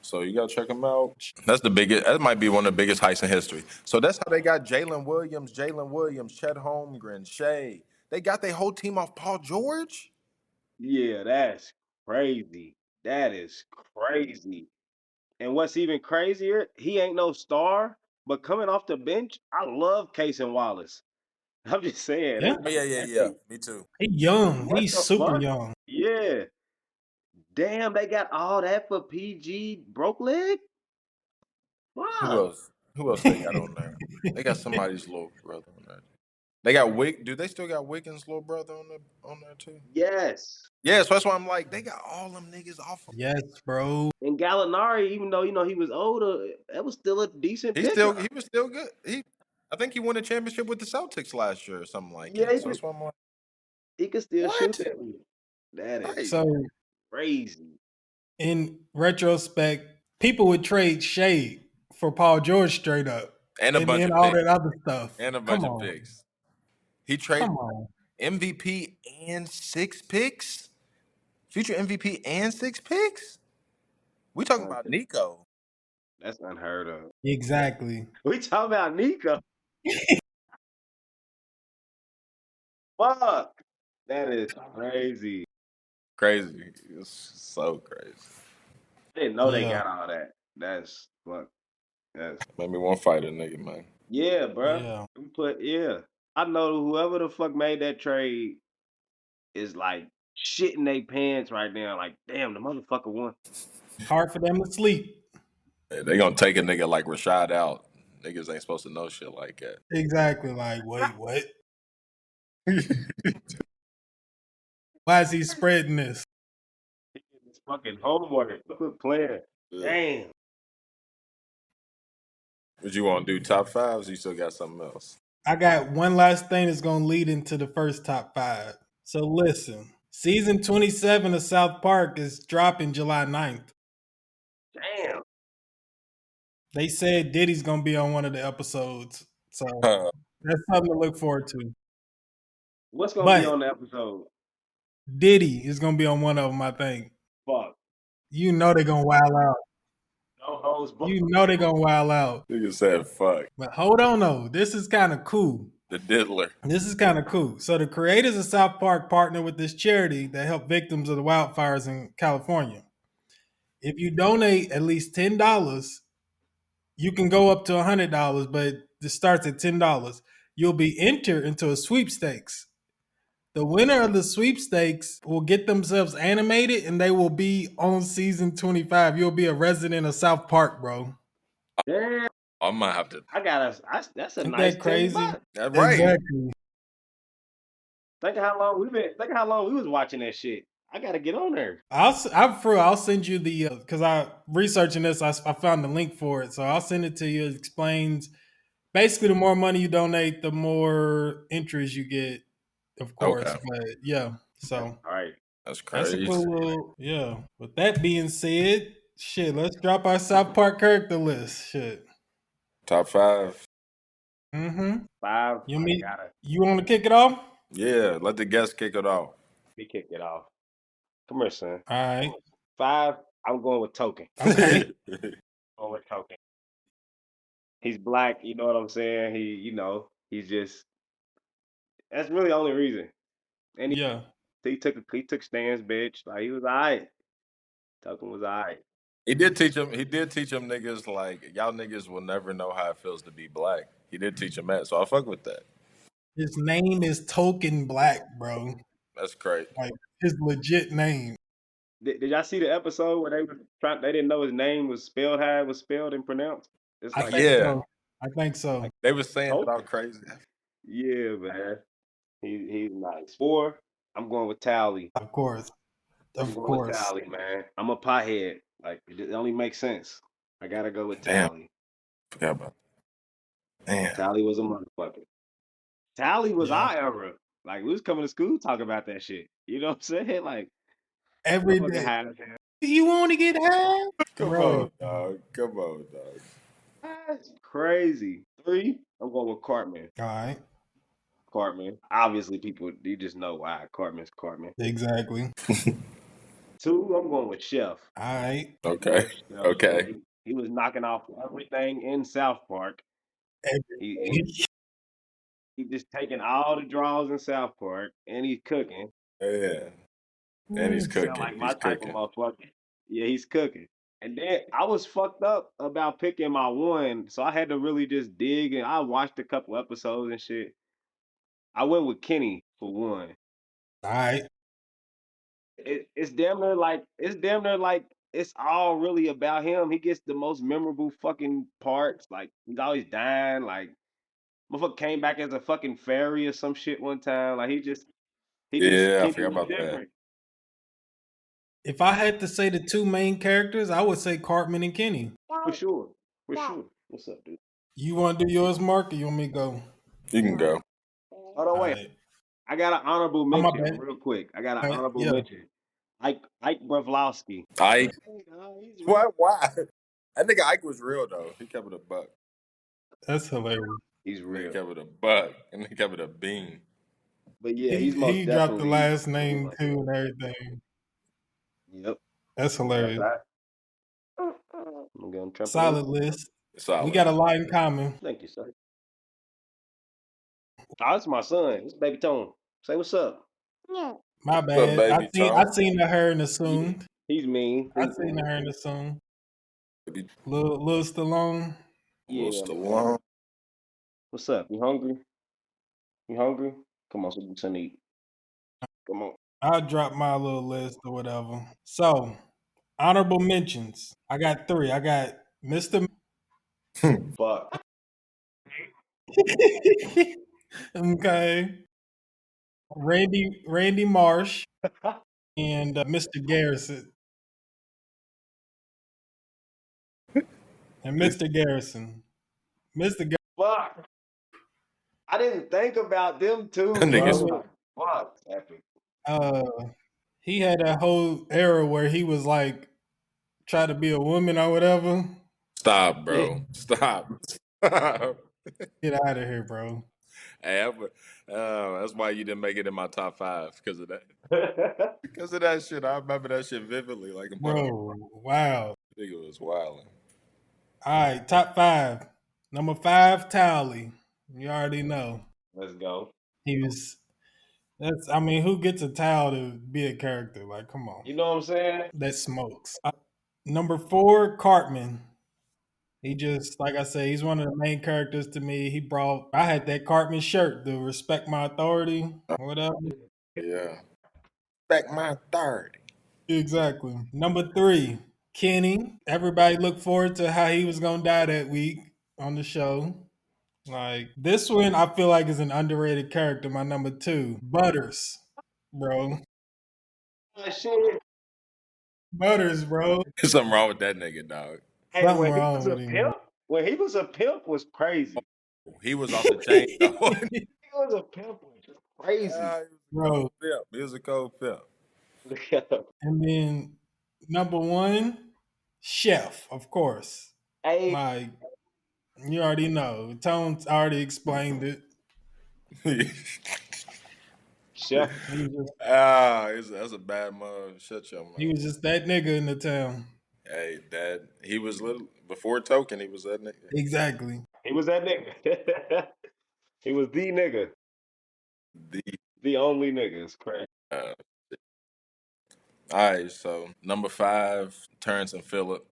So you gotta check him out. That's the biggest. That might be one of the biggest heists in history. So that's how they got Jalen Williams, Chet Holmgren, Shea. They got their whole team off Paul George. Yeah, that's crazy. That is crazy. And what's even crazier, he ain't no star, but coming off the bench, I love Case and Wallace. I'm just saying Yeah, Oh, yeah, yeah, that yeah. thing. Me too. he's young. What He's the super fuck? young. Yeah. Damn, they got all that for PG broke leg? Who Fuck. else? Who else they got on there? They got somebody's little brother on there. They got Wick. Do they still got Wiggins' little brother on there too? Yes. Yeah, so that's why I'm like, they got all them niggas off. Yes, bro. And Gallinari, even though he was older, that was still a decent He pickup. was still good. I think he won a championship with the Celtics last year or something like Yeah, it. So that's why I'm like, he could still shoot what? that one. That is Right. So crazy. in retrospect, people would trade Shea for Paul George straight up, And a and bunch then of all picks. that other stuff. And a Come bunch of on, picks. He traded come on. MVP and 6 picks. Future MVP and 6 picks. We talking about Nico. That's unheard of. Exactly. We talking about Nico. Fuck. That is crazy. Crazy. It's so crazy. I didn't know they Yeah, got all that. That's fuck. That's Made me want to fight a nigga, man. yeah, bruh. yeah. Yeah. I know whoever the fuck made that trade is like shitting their pants right now. Like, damn, the motherfucker won. Hard for them to sleep. Yeah, they gonna take a nigga like Rashad out. Niggas ain't supposed to know shit like Exactly. Like, wait, what? Why is he spreading this? It's fucking homework. Quit playing. that. Damn. Would you want to do top fives? Or you still got something else? I got one last thing that's gonna lead into the first top five. So listen, season 27 of South Park is dropping July 9th. Damn. They said Diddy's gonna be on one of the episodes. So Huh. that's something to look forward to. What's gonna be But on the episode? Diddy is gonna be on one of them, I think. Fuck. You know they're gonna wild out. No hoes You barred. know they're gonna wild out. Nigga said fuck. But hold on though. This is kind of cool. The diddler. This is kind of cool. So the creators of South Park partner with this charity that help victims of the wildfires in California. If you donate at least $10, you can go up to $100, but it starts at $10. You'll be entered into a sweepstakes. The winner of the sweepstakes will get themselves animated and they will be on season 25. You'll be a resident of South Park, bro. Damn. I might have to. That's a Ain't nice that $10. crazy? That's right. Exactly. Think of how long we was watching that shit. I gotta get on there. I'll send you the because I researching this. I found the link for it, so I'll send it to you. It explains basically the more money you donate, the more entries you get, of course. Okay. But yeah, so All right. That's that's a crazy. cool little yeah. With that being said, shit, let's drop our South Park character list. Shit. Top five. Mm-hmm. 5. You I mean gotta you want to kick it off? Yeah, let the guest kick it off. be kick it off. Come here, son. All right. 5. I'm going with Token. Okay. Going with Token. He's black. You know what I'm saying? He's just. That's really the only reason. And Yeah. he took stands, bitch. Like he was alright. Token was alright. He did teach him. He did teach him niggas like y'all niggas will never know how it feels to be black. He did teach him that, so I fuck with that. His name is Token Black, bro. That's great. Like his legit name. Did y'all see the episode where they didn't know his name was spelled how it was spelled and pronounced? It's I like think Yeah, so. I think so. they was saying it all Token. crazy. Yeah, man. He's nice. 4. I'm going with Tally. Of course. I'm Of going with course. Tally, man. I'm a pothead. Like it only makes sense. I gotta go with Damn, Tally. forgot about that. Damn. Tally was a motherfucker. Tally was Yeah. our era. Like we was coming to school talking about that shit. You know what I'm saying? Like Every motherfucker day. had You want to get high? Come Bro. on, dog. Come on, dog. that's crazy. 3, I'm going with Cartman. All right. Cartman. Obviously, people you just know why Cartman's Cartman. Exactly. 2, I'm going with Chef. All right. Okay. Chef. Okay. He was knocking off everything in South Park. He Every he just taking all the draws in South Park and he's cooking. Yeah. And day. he's He sound cooking. like my He's type of cooking. motherfucker. Yeah, he's cooking. And then I was fucked up about picking my one, so I had to really just dig and I watched a couple episodes and shit. I went with Kenny for one. All right. It's damn near like it's all really about him. He gets the most memorable fucking parts. Like he's always dying. Like motherfucker came back as a fucking fairy or some shit one time. Like Yeah, I Kenny forgot was about that. different If I had to say the two main characters, I would say Cartman and Kenny. for sure. For sure. What's up, dude? You want to do yours, Mark, or you want me to go? You can go. Hold on, All wait. right. I got an honorable Oh, my mention bad. real quick. I got an All right. honorable Yeah. mention. Ike Brevlowski. Ike. He's real. What? Why? That nigga Ike was real though. He kept it a buck. That's hilarious. He's Nigga real. kept it a buck, and he kept it a bean. But yeah, He he's most he dropped the definitely last number name one. too and everything. Yep. That's That's hilarious. right. I'm gonna trample Solid list. We Solid. got a lot in common. Thank you, sir. Oh, that's my son. It's baby Tone. Say what's up. My What's up, bad. baby I Tom? seen the her and Yeah, assumed. he's mean. I He's seen the mean. her and assumed. Baby Lil Stallone. Yeah, man. Stallone. What's up? You hungry? You hungry? Come on, so get something to eat. Come on. I'll drop my little list or whatever. So, honorable mentions. I got three. I got Mr. Fuck. Okay. Randy Marsh and Mr. Garrison. And Mr. Garrison. Mr. Fuck. I didn't think about them too, bro. Niggas. Gary, Like, fuck, epic. uh, he had that whole era where he was like try to be a woman or whatever. Stop, Yeah. bro. Stop. Stop. Get out of here, bro. Hey, that's why you didn't make it in my top five because of that. Because of that shit. I remember that shit vividly, like a mother. Bro, wow. Nigga was wilding. All right, top 5. Number 5, Towley. You already know. Let's go. He was that's I mean, who gets a towel to be a character? Like, come on. You know what I'm saying? That smokes. Number 4, Cartman. He just, like I said, he's one of the main characters to me. I had that Cartman shirt, the respect my authority, whatever. Yeah. Back my 30. Exactly. Number 3, Kenny. Everybody looked forward to how he was gonna die that week on the show. Like this one, I feel like is an underrated character. My number 2, Butters, bro. Shit. Butters, bro. There's something wrong with that nigga, dog. Hey, Something when he wrong was a with him, pimp, was crazy. He was off the chain, though. He was a pimp, was just crazy. Ah, he was a bro. cold pimp. He was a cold pimp. And then number 1, Chef, of course. Hey, Like you already know, Tone's already explained it. chef. That's a bad mug. Shut your He mouth. was just that nigga in the town. Hey, Dad. He was little before Token. He was that nigga. Exactly. He was that nigga. He was the nigga, The the only nigga. It's crazy. all right. So number 5, Terrence and Phillip,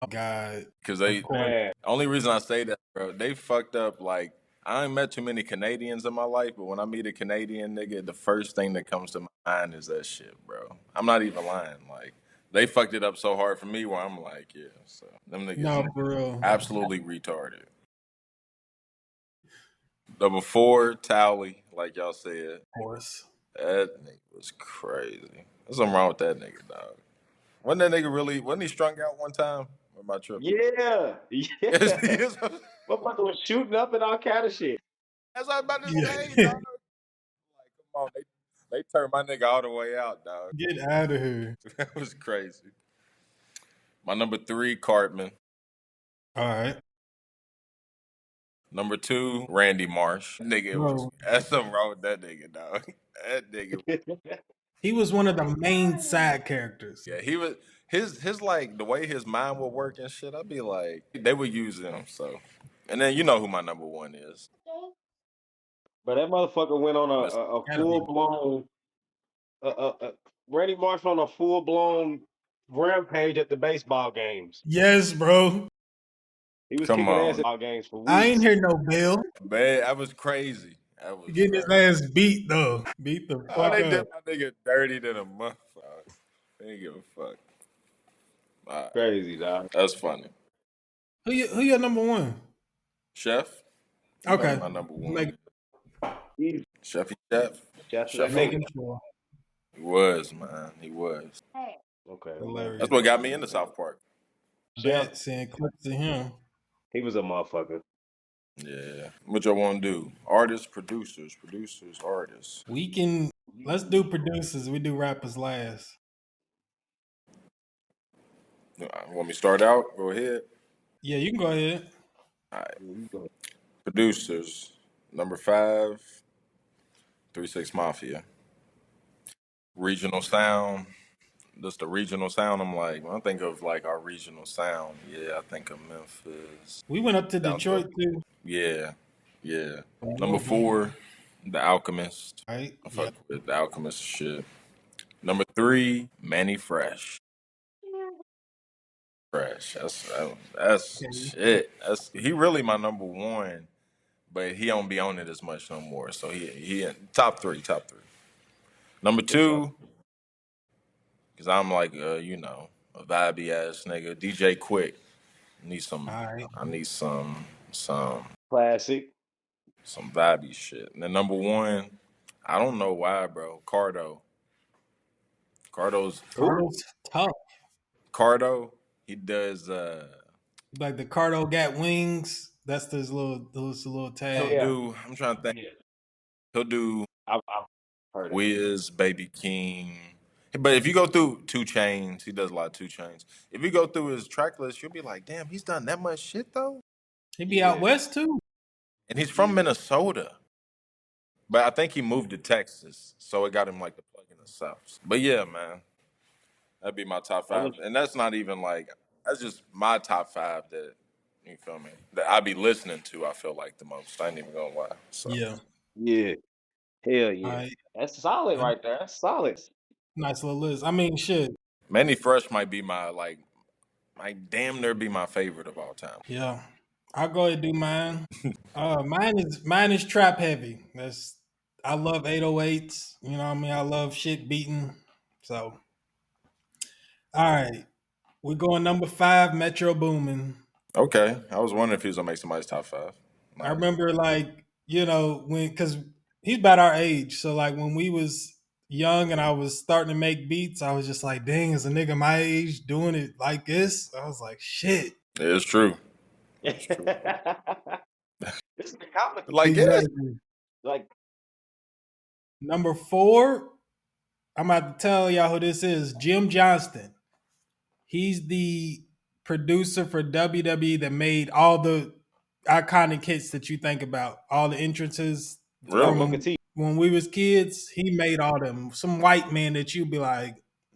Oh, God, because of course. Man, only reason I say that, bro, they fucked up. Like I ain't met too many Canadians in my life, but when I meet a Canadian nigga, the first thing that comes to my mind is that shit, bro. I'm not even lying. Like they fucked it up so hard for me, where I'm like, yeah. So them niggas No, for real. absolutely retarded. Number 4, Towley, like y'all said. Of course. That nigga was crazy. There's something wrong with that nigga, dog. Wasn't that nigga really? Wasn't he strung out one time? Or am I tripping? yeah, Yes, he yeah. is. Motherfucker was shooting up and all kind of shit. That's what I'm about to say, Yeah. dog. Like, come on, they turned my nigga all the way out, dog. Get out of here. That was crazy. My number 3, Cartman. All right. Number 2, Randy Marsh. Nigga was. Bro, That's something wrong with that nigga, dog. That nigga. he was one of the main side characters. Yeah, he was. His like the way his mind would work and shit. I'd be like, they would use him. So, and then you know who my number 1 is. But that motherfucker went on Miss- a Gotta be. full blown Randy Marsh on a full blown rampage at the baseball games. Yes, bro. He was Come kicking ass on, at ball games for I ain't weeks. hear no bill. man. That was crazy. That was Getting his crazy. ass beat though. Beat the Oh, fuck they up. did my nigga dirty than a month. They didn't give a fuck. All right. Crazy, dog. That's funny. Who your number 1? Chef, you know Okay. who my number 1 Make, is. He's Chefy Chef. just that Chef. nigga. making sure. He was, man. He was. Okay, Hilarious. That's what got me into South Park. Chef, Bet seeing clips of him. he was a motherfucker. Yeah. What y'all want to do? Artists, producers, artists. Let's do producers. We do rappers last. Want me to start out? Go ahead. Yeah, you can go ahead. All right. Here we go. Producers. Number 5, 3 6 Mafia. Regional sound. Just the regional sound. I'm like, when I think of like our regional sound, yeah, I think of Memphis. We went up to Down to Detroit too. yeah, yeah. Number 4, The Alchemist. Right? I Yeah. fuck with The Alchemist shit. Number 3, Manny Fresh. Fresh. That's Okay. shit. He really my number 1, but he don't be on it as much no more. So he in top 3. Number For sure. 2, because I'm like a vibey ass nigga. DJ Quick. Need some. All right. I need some Classic. vibey shit. And then number 1, I don't know why, bro. Cardo's Cardo's tough. Cardo. He does Like the Cardo got wings. That's his little He'll tag. Yeah, do. I'm trying to think. yeah. He'll do I've heard it. Wiz, Baby King. But if you go through Two Chains, he does a lot of Two Chains. If you go through his track list, you'll be like, damn, he's done that much shit though. He be out Yeah, west too. And he's from Minnesota. But I think he moved to Texas, so it got him like the plug in the South. But yeah, man, that'd be my top that five, was and that's not even like that's just my top five that you feel me that I be listening to. I feel like the most. I ain't even gonna lie. So Yeah. yeah. Hell All yeah. right. That's solid right there. That's solid. Nice little list. I mean, shit. Manny Fresh might be my might damn near be my favorite of all time. Yeah. I'll go ahead and do mine. Mine is trap heavy. I love 808s. You know what I mean? I love shit beating. So all right. We're going number 5, Metro Boomin. Okay, I was wondering if he was gonna make somebody's top five. I Nice. remember like, cause he's about our age. So like when we was young and I was starting to make beats, I was just like, dang, is a nigga my age doing it like this? I was like, shit. Yeah, it's true. This It's true. is the comic. Like yeah, Exactly. Like Number 4, I'm about to tell y'all who this is. Jim Johnston. He's the producer for WWE that made all the iconic hits that you think about. All the entrances really. Booker from T. when we was kids. He made all them. Some white man that you'd be like,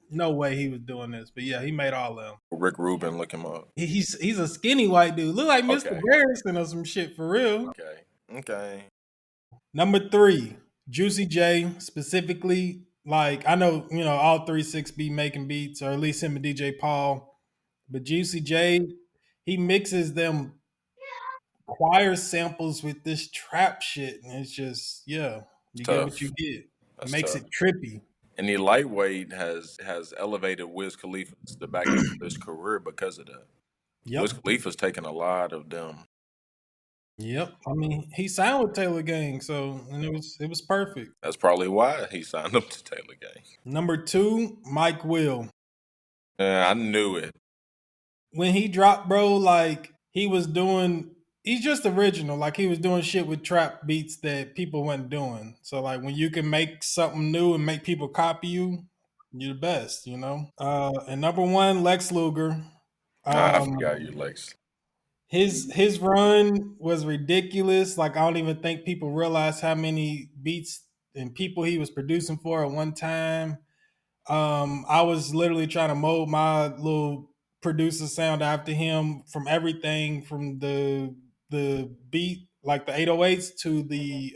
no way he was doing this. But yeah, he made all of them. Rick Rubin, look him up. He's a skinny white dude. Look like Mr. Okay, Garrison or some shit for real. okay, okay. Number 3, Juicy J, specifically. Like I know, all 3-6 be making beats, or at least him and DJ Paul. But Juicy J, he mixes them choir samples with this trap shit, and it's just you get what you Tough. get. That's Makes tough. it trippy. And the lightweight has elevated Wiz Khalifa's the back end of his career because of that. Wiz Yep. Khalifa's taken a lot of them. Yep. I mean, he signed with Taylor Gang, so and it was perfect. That's probably why he signed him to Taylor Gang. Number 2, Mike Will. Yeah, I knew it. When he dropped, bro, like he's just original. Like he was doing shit with trap beats that people weren't doing. So like when you can make something new and make people copy you, you're the best. And number 1, Lex Luger. I Um forgot you, Lex. his run was ridiculous. Like I don't even think people realize how many beats and people he was producing for at one time. I was literally trying to mold my little producer sound after him, from everything from the beat, like the 808s, to the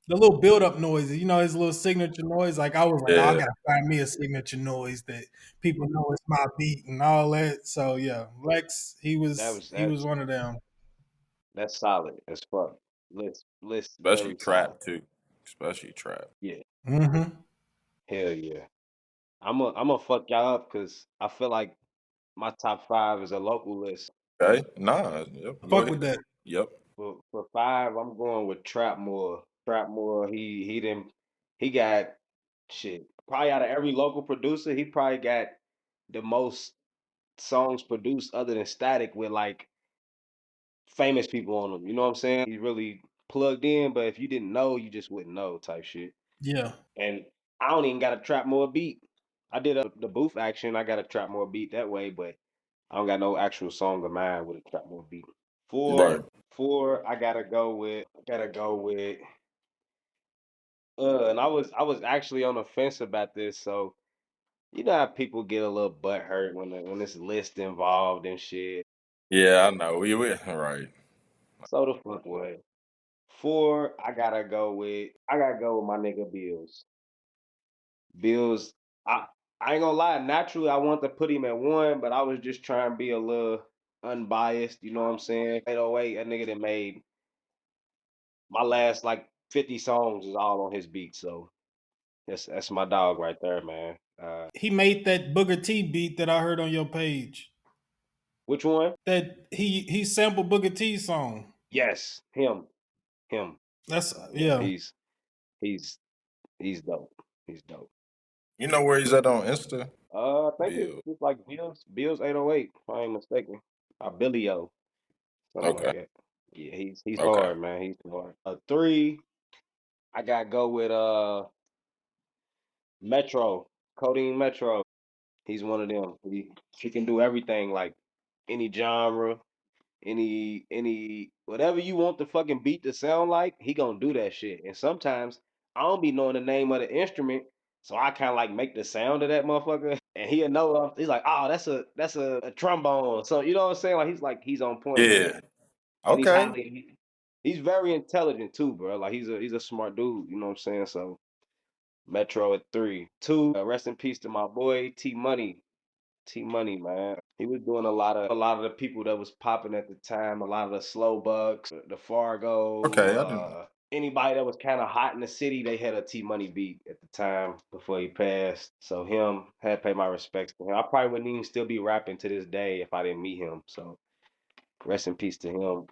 little build up noises. His little signature noise. Like I was like, oh, I Yeah, gotta find me a signature noise that people know it's my beat and all that. So yeah, Lex, he That was was he was one of them. that's solid as fuck. List especially very solid. trap too. Especially trap. Yeah. Mm-hmm. Hell yeah. I'm gonna fuck y'all up because I feel like my top five is a local list. Okay, nah. Yep. Go Fuck with ahead. that. Yep. For five, I'm going with Trapmore. Trapmore, he didn't he got shit. Probably out of every local producer, he probably got the most songs produced other than Static with like famous people on them. You know what I'm saying? He really plugged in, but if you didn't know, you just wouldn't know type shit. Yeah. And I don't even got a Trapmore beat. I did the booth action. I got a Trapmore beat that way, but I don't got no actual song of mine with a Trapmore beat. Right. Four, I gotta go with and I was actually on the fence about this, so you know how people get a little butt hurt when this list involved and shit. Yeah, I know. We right. So the fuck what? Four, I gotta go with my nigga Bills. Bills, I ain't gonna lie, naturally I want to put him at one, but I was just trying to be a little unbiased, you know what I'm saying? 808, that nigga that made my last like 50 songs is all on his beat, so that's my dog right there, man. He made that Booger T beat that I heard on your page. Which one? That he sampled Booger T's song. Yes, him. That's Yeah, yeah. he's he's dope. He's dope. You know where he's at on Insta? I think it's Bill. just like Bills 808, if I ain't mistaken. Or Billy O, something like Okay. that. Yeah, he's Okay. hard, man. He's hard. Three, I gotta go with Metro, Codeine Metro. He's one of them. He can do everything, like any genre, any whatever you want the fucking beat to sound like, he gonna do that shit. And sometimes I don't be knowing the name of the instrument, so I kind of like make the sound of that motherfucker, and he'll know. He's like, oh, that's a trombone. So you know what I'm saying? Like he's on point with it, Yeah. and Okay. he's very intelligent too, bro. Like he's a smart dude. You know what I'm saying? So Metro at three. Two, rest in peace to my boy T Money. T Money, man. He was doing a lot of the people that was popping at the time, a lot of the slow bucks, the Fargo, Okay. I didn't. anybody that was kind of hot in the city, they had a T Money beat at the time before he passed. So him had to pay my respects to him. I probably wouldn't even still be rapping to this day if I didn't meet him. So rest in peace to him.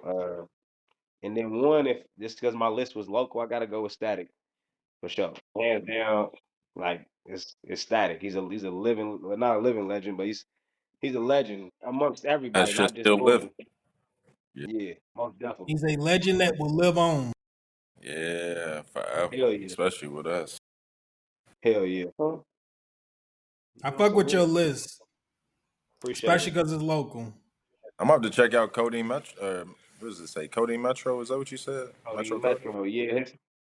And then one, if just because my list was local, I gotta go with Static for sure. Hands down, like it's Static. He's a living, well, not a living legend, but he's a legend amongst That everybody, shit not just still living. Louisville. Yeah. Yeah, most definitely. He's a legend that will live on. Yeah. Forever. Hell yeah. Especially with us. Hell yeah. Huh? I Yeah, fuck so with your yeah. list, Appreciate especially it. because it's local. I'm about to check out Codeine Metro. What does it say? Codeine Metro? Is that what you said? Cody Metro Cody? Metro, yeah.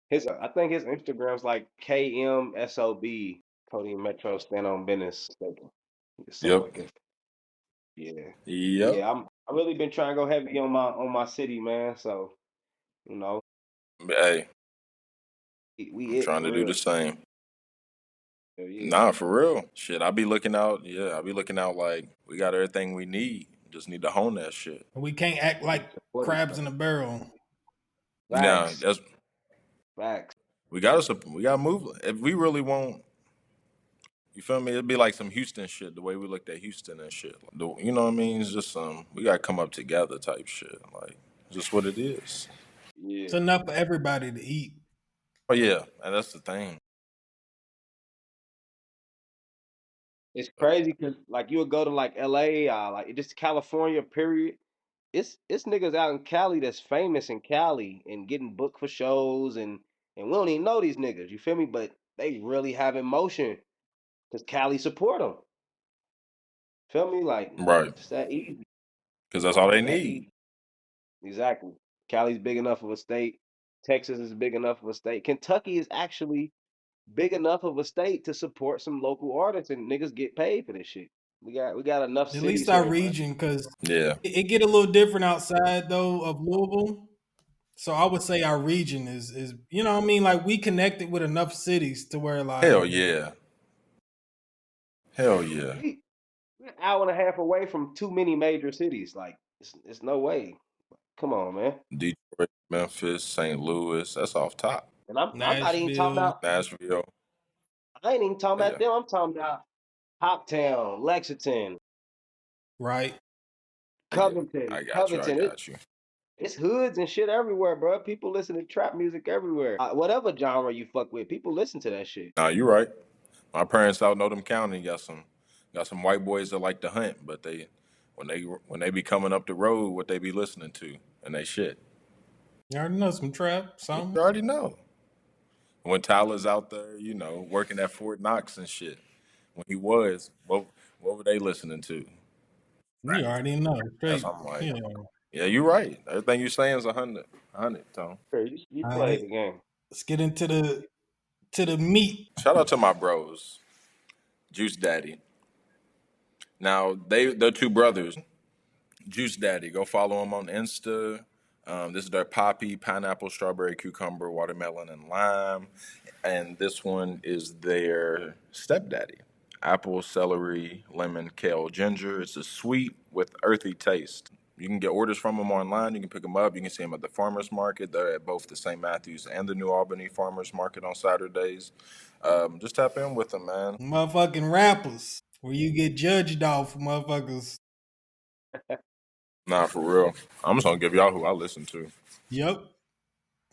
His I think his Instagram's like KMSOB. Cody Metro stand on business. Something Yep. like that. Yeah. But Yep. yeah, I really been trying to go heavy on my city, man. So, you know, Hey, we I'm it trying for to do the real. same. Hell yeah. Nah, for real. Shit, I be looking out. Yeah, I be looking out like we got everything we need. Just need to hone that shit. We can't act like Support each crabs other. in a barrel. Now, Facts. that's Facts. we gotta move. If we really want, you feel me? It'd be like some Houston shit. The way we looked at Houston and shit. You know what I mean? It's just we gotta come up together type shit. Like just what it is. Yeah. It's enough for everybody to eat. Oh yeah, and that's the thing. It's crazy because like you would go to like LA, like just California, period. It's niggas out in Cali that's famous in Cali and getting booked for shows and we don't even know these niggas. You feel me? But they really have emotion because Cali support them. Feel me? Like Right. it's that easy. Because that's all they It's that need. easy. Exactly. Cali's big enough of a state. Texas is big enough of a state. Kentucky is actually big enough of a state to support some local artists and niggas get paid for this shit. We got enough At least cities our here, man. region, because Yeah. it get a little different outside though of Louisville. So I would say our region is you know what I mean, like we connected with enough cities to where like Hell yeah. Hell yeah. We're an hour and a half away from too many major cities. Like it's no way. Come on, man. Detroit, Memphis, St. Louis. That's off top. And I'm not even talking Nashville, about. Nashville. I ain't even talking about Yeah. them. I'm talking about Hoptown, Lexington, right? Yeah. Covington, I got you. I Covington. got you. It's hoods and shit everywhere, bro. People listen to trap music everywhere. Whatever genre you fuck with, people listen to that shit. Nah, you right. My parents out in Oldham County got some white boys that like to hunt, but when they be coming up the road, what they be listening to and they shit. You already know some trap, You some. already know. When Tyler's out there, working at Fort Knox and shit. When he was, what were they listening to? You already know. That's Straight, I'm like, you know. yeah, you're right. Everything you saying is a hundred, Tone. Sure, you All play right. the game. Let's get into the meat. Shout out to my bros, Juice Daddy. Now they're two brothers. Juice Daddy, go follow them on Insta. This is their poppy, pineapple, strawberry, cucumber, watermelon, and lime. And this one is their stepdaddy. Apple, celery, lemon, kale, ginger. It's a sweet with earthy taste. You can get orders from them online. You can pick them up. You can see them at the farmers market. They're at both the St. Matthews and the New Albany farmers market on Saturdays. Just tap in with them, man. Motherfucking rappers. Where you get judged off, motherfuckers. Nah, for real. I'm just gonna give y'all who I listen to. Yep.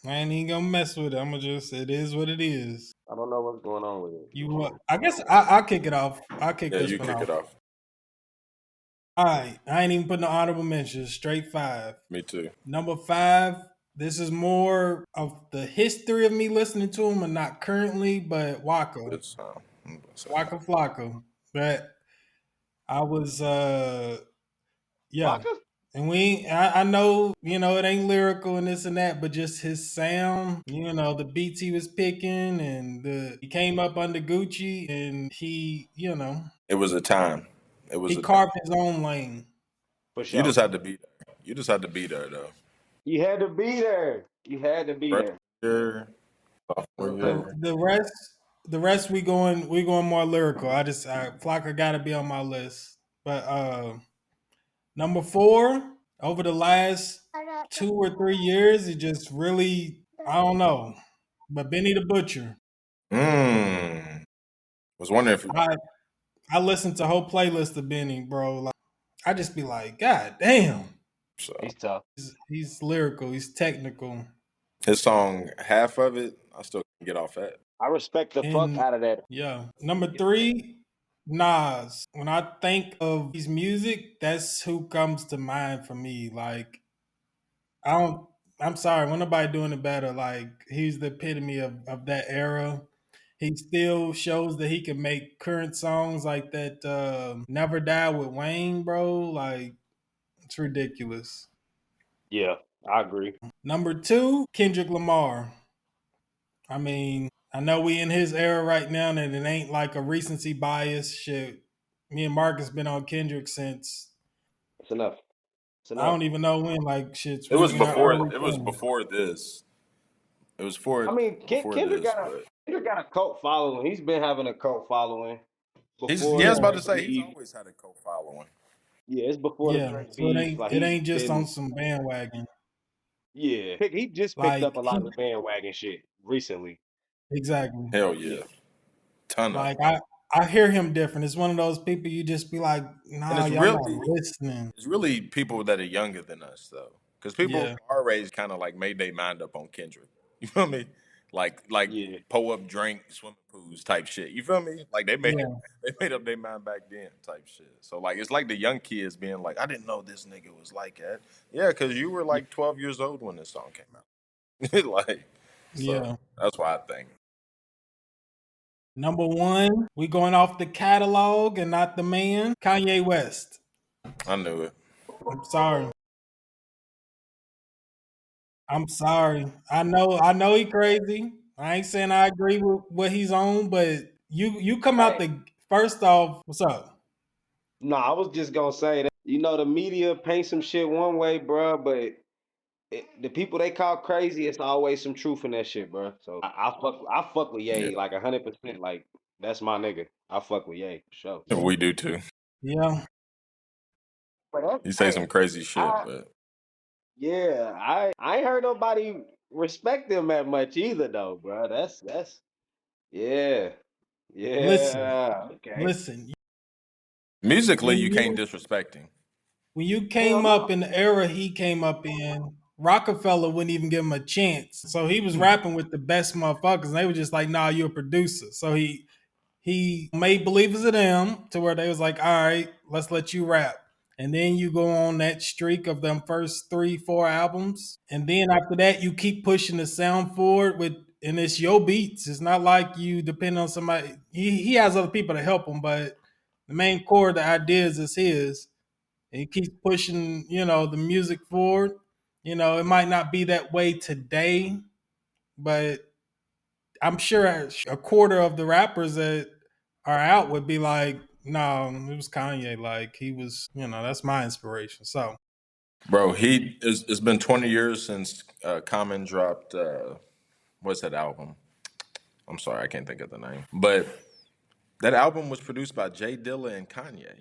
I ain't even gonna mess with it. I'ma just it is what it is. I don't know what's going on with it. You what? I guess I'll kick it off. I'll kick Yeah, this you one kick off. it off. All right, I ain't even putting no honorable mentions. Straight five. Me too. Number five. This is more of the history of me listening to him, and not currently, but Waka, Good song. I'm gonna say Waka Flocka. But I was, yeah, Vodka? and I know, it ain't lyrical and this and that, but just his sound, the beats he was picking, and he came up under Gucci, and it was a time. It was he a time. carved his own lane. For You sure. just had to be there. You just had to be there though. You had to be there. You had to be Freshman there. year, sophomore The year. the rest, we going more lyrical. Flocka got to be on my list, but number four, over the last 2 or 3 years, it just really, I don't know, but Benny the Butcher. Mm. Was wondering if I I listened to a whole playlist of Benny, bro. Like, I just be like, God damn. so. He's tough. He's lyrical. He's technical. His song, half of it, I still can get off that. I respect the fuck And out of that. yeah, number three, Nas. When I think of his music, that's who comes to mind for me. Like, I don't. I'm sorry, when nobody doing it better. Like, he's the epitome of that era. He still shows that he can make current songs like that. Never Die with Wayne, bro. Like, it's ridiculous. Yeah, I agree. Number two, Kendrick Lamar. I mean, I know we in his era right now, and it ain't like a recency bias shit. Me and Mark has been on Kendrick since It's enough. It's I enough. don't even know when. Like, shit, It we was was in our before. early It was 20s. before this. It was I mean, before Kendrick this, got a but Kendrick got a cult following. He's been having a cult following he's. before Yeah, I the was Yeah, about to Drake say he's beef. always had a cult following. Yeah, it's before the yeah. Drake So it beef. ain't Like it he's ain't just on been, some bandwagon. yeah, he just picked up Like a lot of the bandwagon shit recently. exactly. Hell Yeah, yeah, ton of Like it. I hear him different. It's one of those people you just be like, And nah, y'all not listening. it's really people that are younger than us though, because people Yeah, our age kind of like made their mind up on Kendrick. You feel me? Like yeah, pull up, drink, swimming pools type shit. You feel me? Like they made yeah, they made up their mind back then type shit. So like it's like the young kids being like, I didn't know this nigga was like that. Yeah, because you were yeah. like 12 years old when this song came out. Like so yeah. that's why I think. Number one, we going off the catalog and not the man. Kanye West. I knew it. I'm sorry. I'm sorry. I know he crazy. I ain't saying I agree with what he's on, but you come out Hey, the first off, what's up? no, I was just gonna say that the media paint some shit one way, bro, but the people they call crazy, it's always some truth in that shit, bro. So I fuck with Yeah, Ye like 100%. Like that's my nigga. I fuck with Ye for sure. we do too. Yeah. But that's, You say hey, some crazy shit, I but yeah, I ain't heard nobody respect them that much either though, bro. That's yeah, Listen, yeah. Okay, listen. musically When you can't you disrespect him. when you hell came up no. in the era he came up in, Rockefeller wouldn't even give him a chance. So he was rapping with the best motherfuckers, and they were just like, "Nah, you're a producer." So he made believers of them to where they was like, all right, let's let you rap. And then you go on that streak of them first 3, 4 albums. And then after that, you keep pushing the sound forward and it's your beats. It's not like you depend on somebody. He has other people to help him, but the main core of the ideas is his. And he keeps pushing, the music forward. It might not be that way today, but I'm sure a quarter of the rappers that are out would be like, no, it was Kanye. Like he was, that's my inspiration. So Bro, it's been 20 years since Common dropped what's that album? I'm sorry, I can't think of the name. But that album was produced by Jay Dilla and Kanye.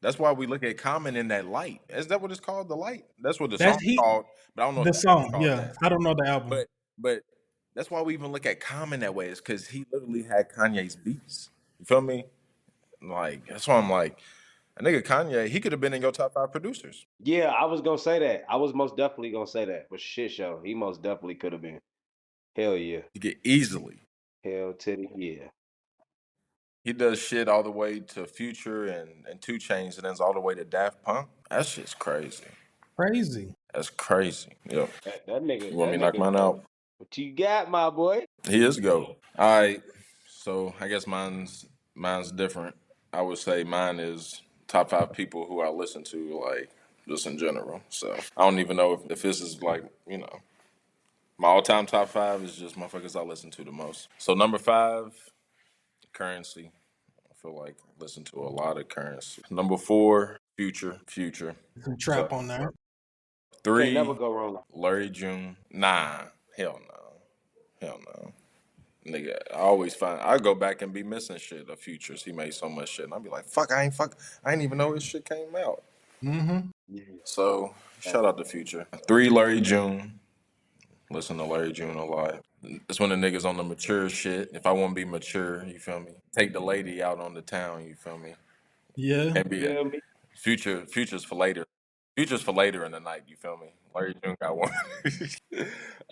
That's why we look at Common in that light. Is that what it's called? The light? That's what the that's song's he called, but I don't know if the the album's song. called Yeah, that. I don't know the album. But that's why we even look at Common that way, is because he literally had Kanye's beats. You feel me? Like that's why I'm like, a nigga Kanye, he could have been in your top five producers. Yeah, I was gonna say that. I was most definitely gonna say that. But shit, show he most definitely could have been. Hell yeah, He could easily. hell titty, yeah. He does shit all the way to Future and 2 Chainz, and then all the way to Daft Punk. That shit's crazy. Crazy. That's crazy. Yep. That You nigga, want that me to knock nigga mine go. out? What you got, my boy? He is go. All right. So I guess mine's different. I would say mine is top 5 people who I listen to, like just in general. So I don't even know if this is like, my all time top 5 is just motherfuckers I listen to the most. So number 5, Currency. I feel like I listen to a lot of Currency. Number 4, Future. Some So trap on there. Can't never 3, go wrong. Larry June. Nah, hell no, hell no. Nigga, I go back and be missing shit of Futures. He made so much shit, and I'll be like, I ain't even know his shit came out. Mm-hmm. Yeah. So shout out to Future. 3, Larry June. Listen to Larry June a lot. It's when the niggas on the mature shit. If I want to be mature, you feel me? Take the lady out on the town, you feel me? Yeah. Can't be a Feel me? Future's for later. Future's for later in the night, you feel me? Larry June got one. When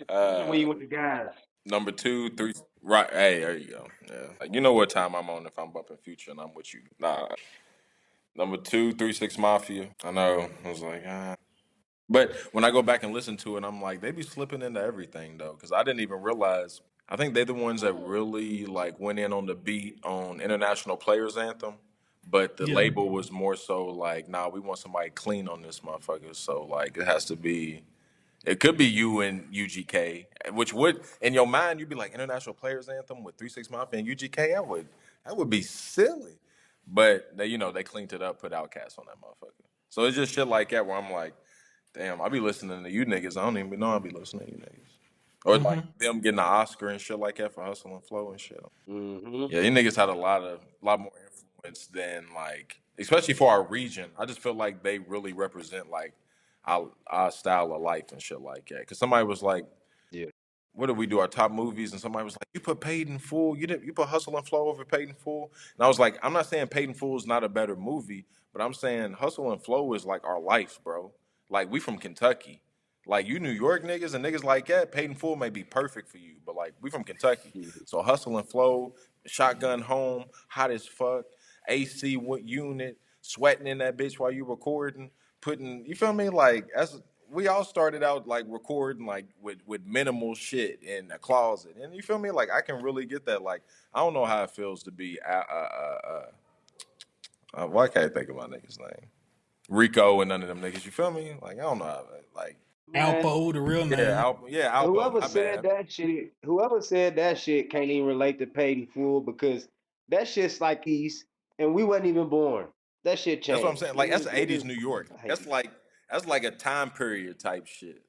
uh, you with the guys. Number 2, 3, right? Hey, there you go. Yeah, like, you know what time I'm on if I'm bumping Future and I'm with you. Nah. Number 2, 3 6 Mafia. I know. I was like, ah. But when I go back and listen to it, I'm like, they be slipping into everything though, because I didn't even realize. I think they're the ones that really like went in on the beat on International Players Anthem, but the Yeah. label was more so like, nah, we want somebody clean on this motherfucker. So like, it has to be. It could be you and UGK, which would in your mind you'd be like International Players Anthem with 3 6 Mafia and UGK. That would be silly, but they cleaned it up, put Outkast on that motherfucker. So it's just shit like that where I'm like, damn, I be listening to you niggas. I don't even know I be listening to you niggas, or like Mm-hmm. them getting an Oscar and shit like that for Hustle and Flow and shit. Mm-hmm. Yeah, you niggas had a lot more influence than like, especially for our region. I just feel like they really represent like our style of life and shit like that. Because somebody was like, Yeah. "What did we do? Our top movies?" And somebody was like, "You put Paid in Full. You put Hustle and Flow over Paid in Full." And I was like, "I'm not saying Paid in Full is not a better movie, but I'm saying Hustle and Flow is like our life, bro. Like we from Kentucky." Like you New York niggas and niggas like that, Paid in Full may be perfect for you, but like we from Kentucky. Yeah. So Hustle and Flow, Shotgun Home, Hot as Fuck, AC unit, sweating in that bitch while you recording, putting you feel me? Like that's we all started out like recording like with minimal shit in a closet. And you feel me? Like I can really get that. Like I don't know how it feels to be why can't I think of my nigga's name? Rico and none of them niggas, you feel me? Like I don't know how like Man, Alpo, the real name. Alpo, whoever my said bad. that shit can't even relate to Paid in Full because that shit's like East and we wasn't even born. That shit That's what I'm changed. saying. Like that's '80s Niggas, New York. I hate That's it. like a time period type shit.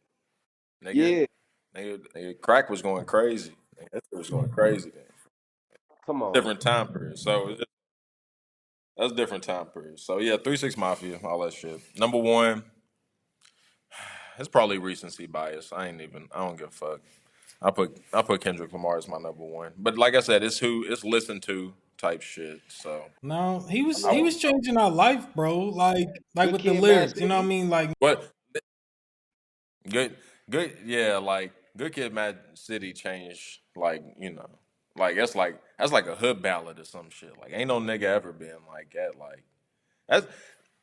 Nigga, Yeah, nigga, crack was going crazy. Nigga, that shit was going crazy then. come on. Different time period. So that's a different time period. So yeah, 3 6 Mafia, all that shit. Number 1, it's probably recency bias. I don't give a fuck. I put Kendrick Lamar as my number 1. But like I said, it's listened to type shit. So No, he I was he mean, was changing our life, bro. Like Good with the Kid, Mad lyrics. You know what I City. mean? Like what good yeah, like Good Kid Mad City changed that's like a hood ballad or some shit. Like ain't no nigga ever been like that. Like that's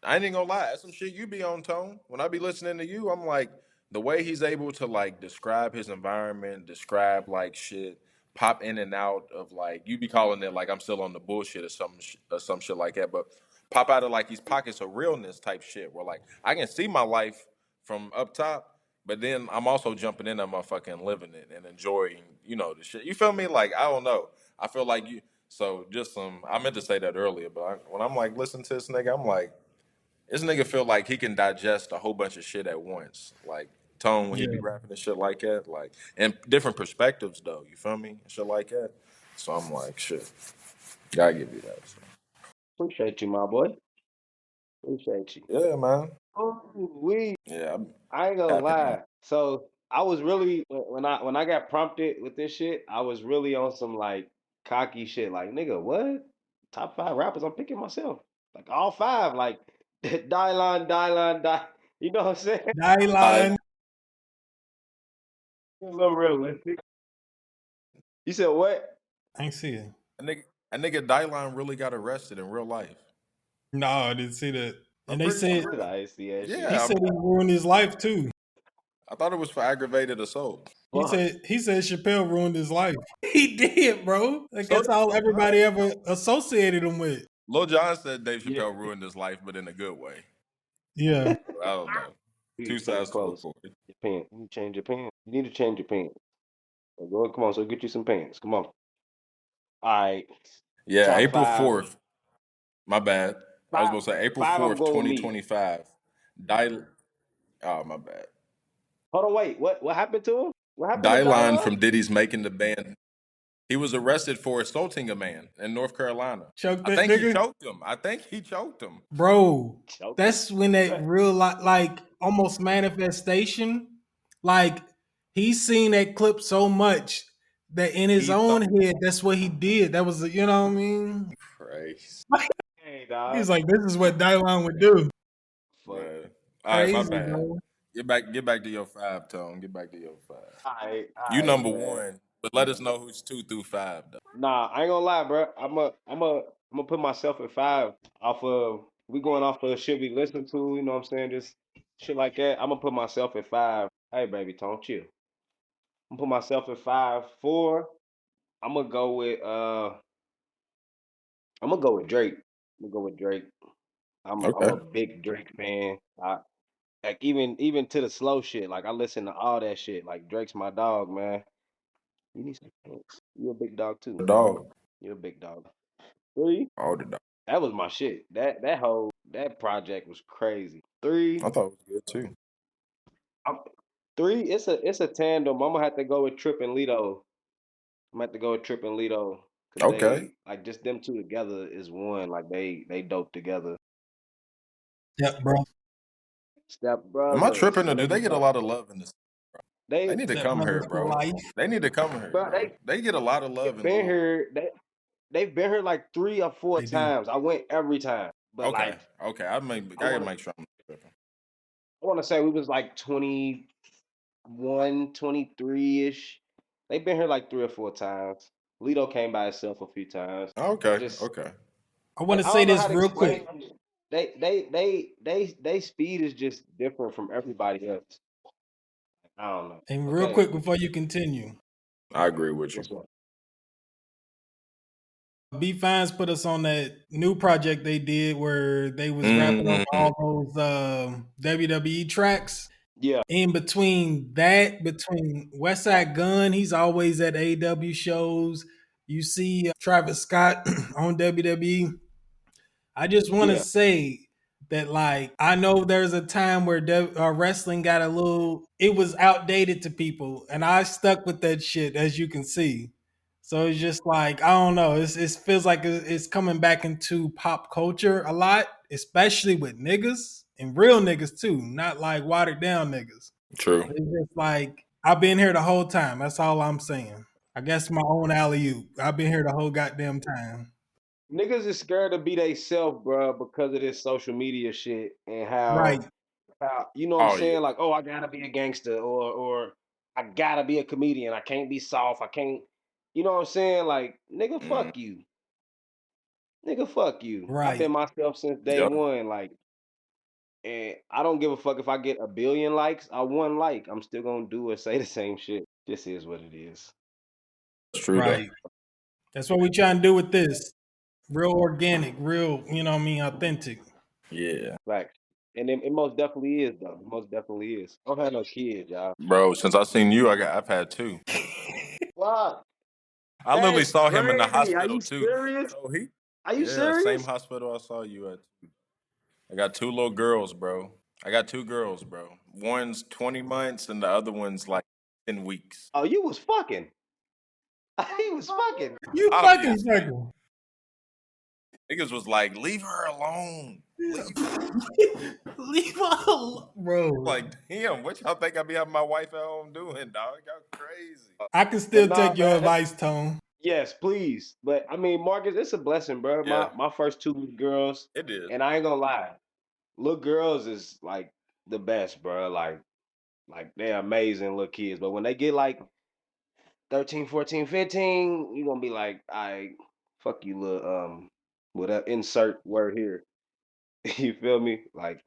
I ain't gonna lie. That's some shit you be on, Tone. When I be listening to you, I'm like, the way he's able to like describe his environment, describe like shit, pop in and out of like you be calling it like I'm still on the bullshit or some shit like that, but pop out of like these pockets of realness type shit where like I can see my life from up top, but then I'm also jumping in that motherfucker and living it and enjoying, the shit. You feel me? Like I don't know. I feel like you. So just some. I meant to say that earlier, but when I'm like listening to this nigga, I'm like. This nigga feel like he can digest a whole bunch of shit at once. Like Tone when he be yeah. rapping and shit like that. Like and different perspectives though. You feel me? Shit like that. So I'm like, shit. Gotta give you that. So. Appreciate you, my boy. Appreciate you. Yeah, man. Oh, we. Yeah, I'm I ain't gonna happy, man. lie. So I was really when I got prompted with this shit, I was really on some like cocky shit. Like nigga, what? Top 5 rappers? I'm picking myself. Like all 5. Like die line, die line, die. You know what I'm saying? Uh, Dylan. A little realistic. You said what? I ain't see it. nigga, That nigga Dylan really got arrested in real life. No, I didn't see that. I'm And they pretty said sure. I ain't see that shit. he Yeah, said he ruined his life too. I thought it was for aggravated assault. Fuck. He said Chappelle ruined his life. He did, bro. Like So that's all everybody ever associated him with. Lil Jon said Dave Yeah. Chappelle ruined his life, but in a good way. Yeah. I don't know. You Two need to change sides to a clothes. coin. Your pants. You need to change your pants. You need to change your pants. So go, come on, so get you some pants. Come on. All right. Yeah, Top April five. 4th. My bad. I was Five. going to say April Five. I'm 4th, going with me. 2025. Oh, my bad. Hold on, wait. What happened to him? What happened to Dylan Dylan? from Diddy's Making the Band. He was arrested for assaulting a man in North Carolina. Choke I that think he nigga. choked him. I think he choked him. Bro, Choking. that's when that real like almost manifestation, like he's seen that clip so much that in his He own thought head, that's what he did. That was, you know what I mean? Christ. Hey, dog. He's like, this is what Dylan would do. Fuck. Man. All right, my Crazy, bad. bro. Get back to your five, Tone. Get back to your five. All You right, number man. one, but let us know who's 2 through 5 though. Nah, I ain't gonna lie, bro. I'm gonna put myself at five off of we going off of shit we listen to. You know what I'm saying? Just shit like that. I'm gonna put myself at five. Hey, baby, Tone, chill. I'm gonna put myself at five. Four. I'm gonna go with I'm gonna go with Drake. I'm gonna go with Drake. I'm Okay. a big Drake fan. Like even to the slow shit. Like I listen to all that shit. Like Drake's my dog, man. You need some pants. You a big dog too. Dog. You're a big dog. Three. All the dog. That was my shit. That project was crazy. Three. I thought it was good too. I'm, three. It's a tandem. I'm gonna have to go with Trip and Lito. I'm gonna have to go with Trip and Lito because Okay. they like just them two together is one. Like they dope together. Yep, bro. Step Am I brothers. tripping or What do are they you get a talking lot of about? love in this? They They need to Step come here, brothers for bro. life. They need to come here, bro bro. They get a lot of love they've in been Louisville. here. They've been here like 3 or 4 They do. times. I went every time, but Okay. like Okay. I I gotta want make sure I'm tripping. I want to say we was like 21, 23 ish. They've been here like 3 or 4 times. Lito came by himself a few times. I Okay. just Okay. I want to I say don't know this how to real explain quick. it. They speed is just different from everybody else. I don't know. And real Okay, quick before you continue. I agree with you. this one. B Fines put us on that new project they did where they was rapping over Mm-hmm. all those WWE tracks. Yeah, In between that, between Westside Gun, he's always at AW shows. You see Travis Scott on WWE. I just want to yeah. say that, like, I know there's a time where wrestling got a little, it was outdated to people, and I stuck with that shit, as you can see. So it's just like, I don't know, it feels like it's coming back into pop culture a lot, especially with niggas and real niggas too, not like watered down niggas. True. It's just like, I've been here the whole time. That's all I'm saying. I guess my own alley oop. I've been here the whole goddamn time. Niggas is scared to be they self, bro, because of this social media shit and Right. how you know what I'm Oh yeah. saying? Like, oh, I gotta be a gangster or I gotta be a comedian. I can't be soft. I can't you know what I'm saying? Like, nigga, Mm. fuck you. Nigga, fuck you. I've been Right. myself since day Yep. one. Like, and I don't give a fuck if I get a billion likes or one like. I'm still gonna do or say the same shit. This is what it is. That's true though. Right. That's what we trying to do with this. Real organic, real, you know what I mean, authentic. Yeah. Facts. And it most definitely is though. It most definitely is. I don't have no kids, y'all. Bro, since I seen you, I've had two. What? I literally That's saw him in the crazy. Are hospital you too. serious? So he Are you yeah, same serious? hospital I saw you at. I got two little girls, bro. I got two girls, bro. One's 20 months and the other one's like 10 weeks. Oh, you was fucking. He was fucking. You fucking Obviously. circle. Niggas was like, leave her alone. Leave her. Leave her alone, bro. Like, damn, what y'all think I be having my wife at home doing, dog? Y'all crazy. I can But still nah, take your man. advice, Tone. Yes, please. But I mean, Marcus, it's a blessing, bro. Yeah, My first two little girls, it is. and I ain't gonna lie, little girls is like the best, bro. Like they're amazing little kids. But when they get like 13, 14, 15, you're gonna be like, all right, fuck you, little whatever insert word here. You feel me? Like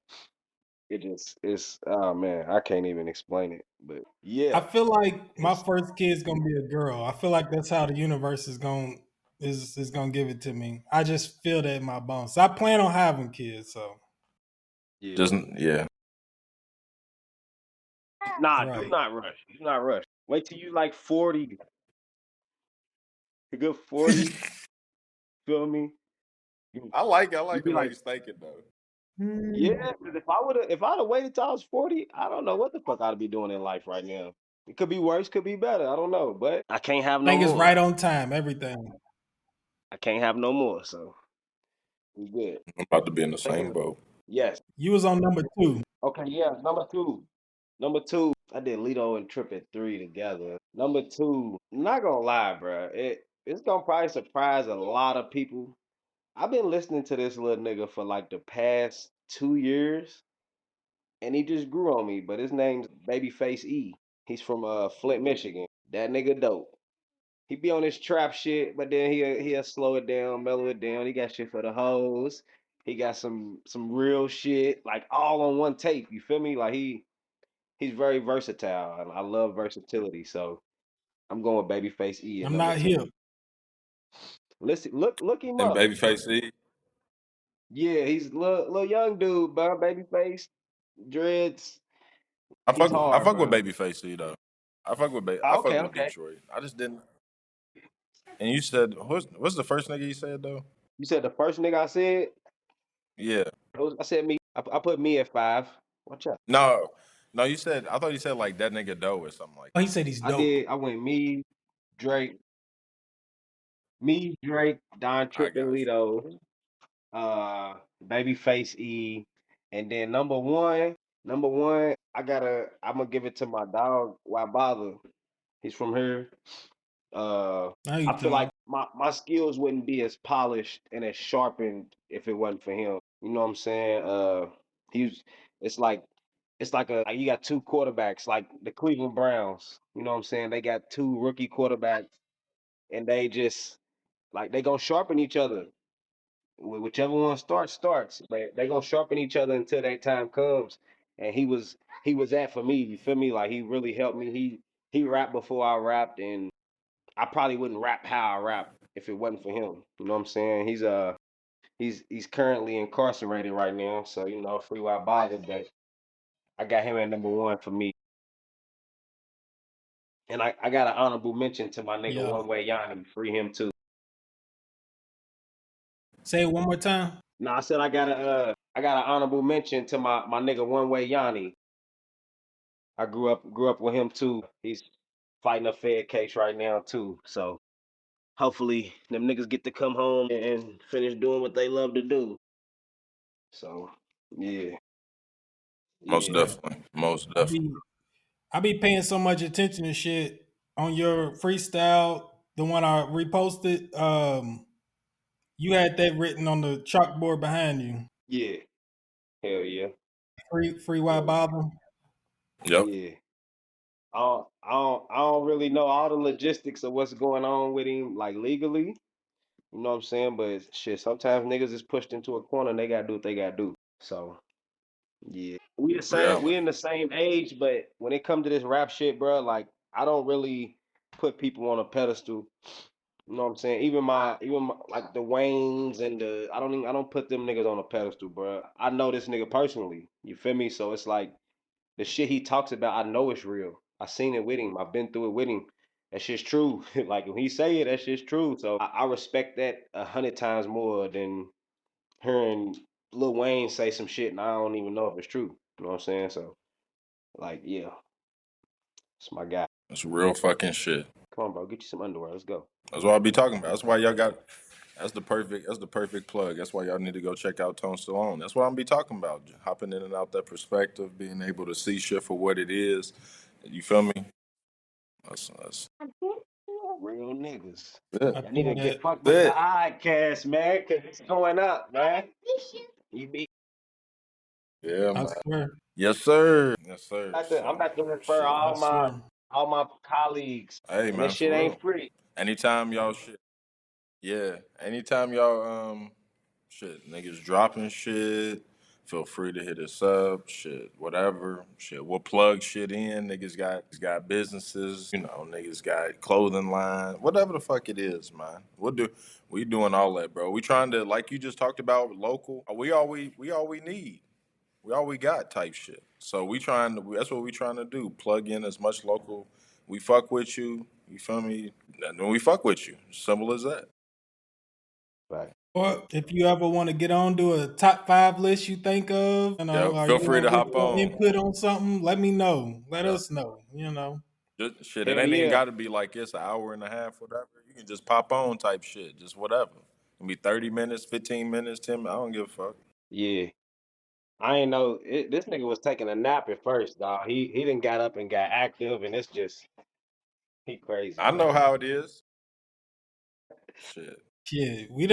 it just it's oh man, I can't even explain it. But I yeah, feel like my it's first kid's gonna be a girl. I feel like that's how the universe is gonna give it to me. I just feel that in my bones. So I plan on having kids. So yeah. Just yeah. Nah, do right. not rush. Do not rush. Wait till you like 40, a good 40, feel me? You, I you like the be way like, he's thinking though. Hmm. yeah, 'cause if I'd have waited till I was 40, I don't know what the fuck I'd be doing in life right now. It could be worse, could be better. I don't know, but I can't have I no think it's more. right on time. Everything. I can't have no more, so we good. I'm about to be in the Think same of boat. yes. You was on number two. Okay, yeah, number two. Number two, I did Lito and Trip at 3 together. Number two, not gonna lie, bro. It's gonna probably surprise a lot of people. I've been listening to this little nigga for like the past 2 years, and he just grew on me. But his name's Babyface E. He's from Flint, Michigan. That nigga dope. He be on his trap shit, but then he'll slow it down, mellow it down. He got shit for the hoes. He got some real shit, like all on one tape. You feel me? Like he's very versatile, and I love versatility. So I'm going with Babyface E at I'm number not two. hip. Listen, look him And up. Babyface E. Yeah, he's a little young dude, bro. Babyface, dreads. He's I hard, fuck with bro. Babyface E though. I fuck Okay, with okay. Detroit. I just didn't. And you said what's the first nigga you said though? You said the first nigga I said. Yeah. I said me. I put me at 5. Watch out. No. No, I thought you said like that nigga Doe or something like Oh, he that. said he's I dope. did. I went Drake, Drake, Don I Tripp and got you. Lito, uh, Babyface E, and then number one, I'm gonna give it to my dog. Why bother? He's from here. Uh, Now you I feel talking. like my skills wouldn't be as polished and as sharpened if it wasn't for him. You know what I'm saying? He's it's like like you got two quarterbacks, like the Cleveland Browns. You know what I'm saying? They got two rookie quarterbacks, and they just like they gonna sharpen each other. Whichever one starts. But they gonna sharpen each other until that time comes. And he was that for me. You feel me? Like he really helped me. He rapped before I rapped, and I probably wouldn't rap how I rap if it wasn't for him. You know what I'm saying? He's currently incarcerated right now, so free while bothered. But I got him at number one for me. And I got an honorable mention to my nigga Yeah. One Way Yanni. Free him too. Say it one more time. No, I said I got an honorable mention to my nigga One Way Yanni. I grew up with him too. He's fighting a Fed case right now too. So hopefully them niggas get to come home and finish doing what they love to do. So yeah, Most yeah, definitely. Most I definitely. be I be paying so much attention to shit on your freestyle. The one I reposted. You had that written on the chalkboard behind you. yeah. Hell yeah, Free why hell yeah, bother? yeah. Yep. Yeah. I don't really know all the logistics of what's going on with him, like legally. You know what I'm saying? But shit, sometimes niggas is pushed into a corner and they gotta do what they gotta do. So yeah, we the same. We Reality. in the same age, but when it come to this rap shit, bro, like I don't really put people on a pedestal. You know what I'm saying? Even my like the Waynes and I don't put them niggas on a pedestal, bro. I know this nigga personally. You feel me? So it's like the shit he talks about, I know it's real. I seen it with him. I've been through it with him. That shit's true. Like when he say it, that shit's true. So I respect that 100 times more than hearing Lil Wayne say some shit and I don't even know if it's true. You know what I'm saying? So like, yeah, it's my guy. That's real fucking shit. Come on, bro, get you some underwear. Let's go. That's what I'll be talking about. That's why y'all got that's the perfect plug. That's why y'all need to go check out Tone Stallone. That's what I'm be talking about. Hopping in and out that perspective, being able to see shit for what it is. You feel me? That's Real niggas. it. I I need feel to get that. fucked with the That's it. iCast, man, cause it's going up, man. You be Yeah, I man. swear. Yes, sir. Yes, sir. I'm So about to refer shit. I swear. all my colleagues, Hey and this man, for shit ain't real. free. Anytime y'all shit. Yeah. Anytime y'all shit, niggas dropping shit, feel free to hit us up. Shit, whatever. Shit, we'll plug shit in. Niggas got businesses, niggas got clothing line, whatever the fuck it is, man. We doing all that, bro. We trying to, like you just talked about, local. We all we need. We all we got type shit. So that's what we trying to do. Plug in as much local. We fuck with you. You feel me? And then we fuck with you. Simple as that. Right. Or if you ever want to get on, do a top 5 list you think of, Yep. or Feel you free want to to get hop your on. input on something, let me know. Let Yeah. us know. Just, shit, it Hell ain't even yeah. got to be like it's an hour and a half, whatever. You can just pop on type shit, just whatever. It can be 30 minutes, 15 minutes, 10 minutes. I don't give a fuck. Yeah. I ain't know this nigga was taking a nap at first, dog. He didn't got up and got active, and it's just he crazy, I know man. how it is. Shit. Shit, we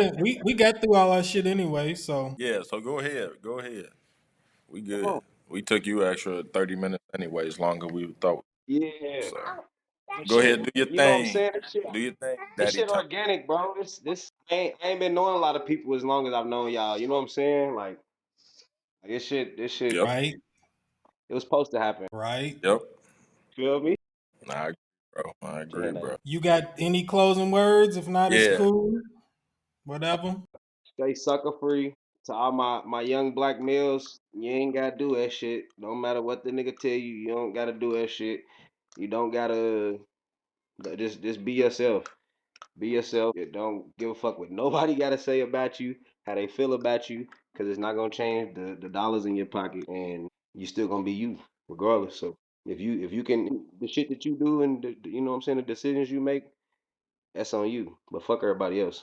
got through all our shit anyway, so Yeah, so go ahead. Go ahead. We Come good. on. We took you extra 30 minutes anyways, longer we thought. Yeah. So go ahead, Shit. do your You know what I'm thing. saying? Do your thing, This Daddy shit Tone. organic, bro. This I ain't been knowing a lot of people as long as I've known y'all. You know what I'm saying? Like this shit, Yep. right, it was supposed to happen. right. Yep. Feel me? Nah, I agree, bro. I agree, And bro. You got any closing words? If not, it's Yeah. cool. Whatever. stay sucker free. To all my young black males, you ain't gotta do that shit. Don't matter what the nigga tell you, you don't gotta do that shit. You don't gotta just be yourself. Be yourself. You don't give a fuck what nobody gotta say about you, how they feel about you, because it's not gonna change the dollars in your pocket, and you still gonna be you regardless. So if you can the shit that you do and you know what I'm saying, the decisions you make, that's on you. But fuck everybody else.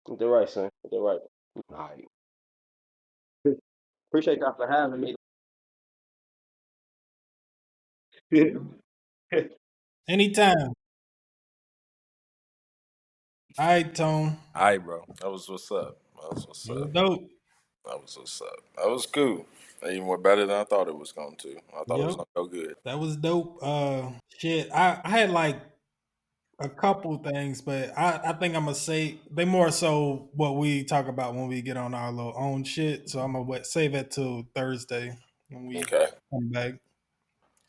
Ain't that right, son? Ain't that right? All right. Appreciate y'all for having me. Anytime. All right, Tone. All right, bro. That was what's up. That was what's It was up. dope. That was what's up. That was cool. Even more better than I thought it was going to. I thought it was Yep, going to go good. that was dope. Shit, I had like a couple things, but I think I'm gonna say they more so what we talk about when we get on our little own shit. So I'm gonna save it till Thursday when we Okay. come back.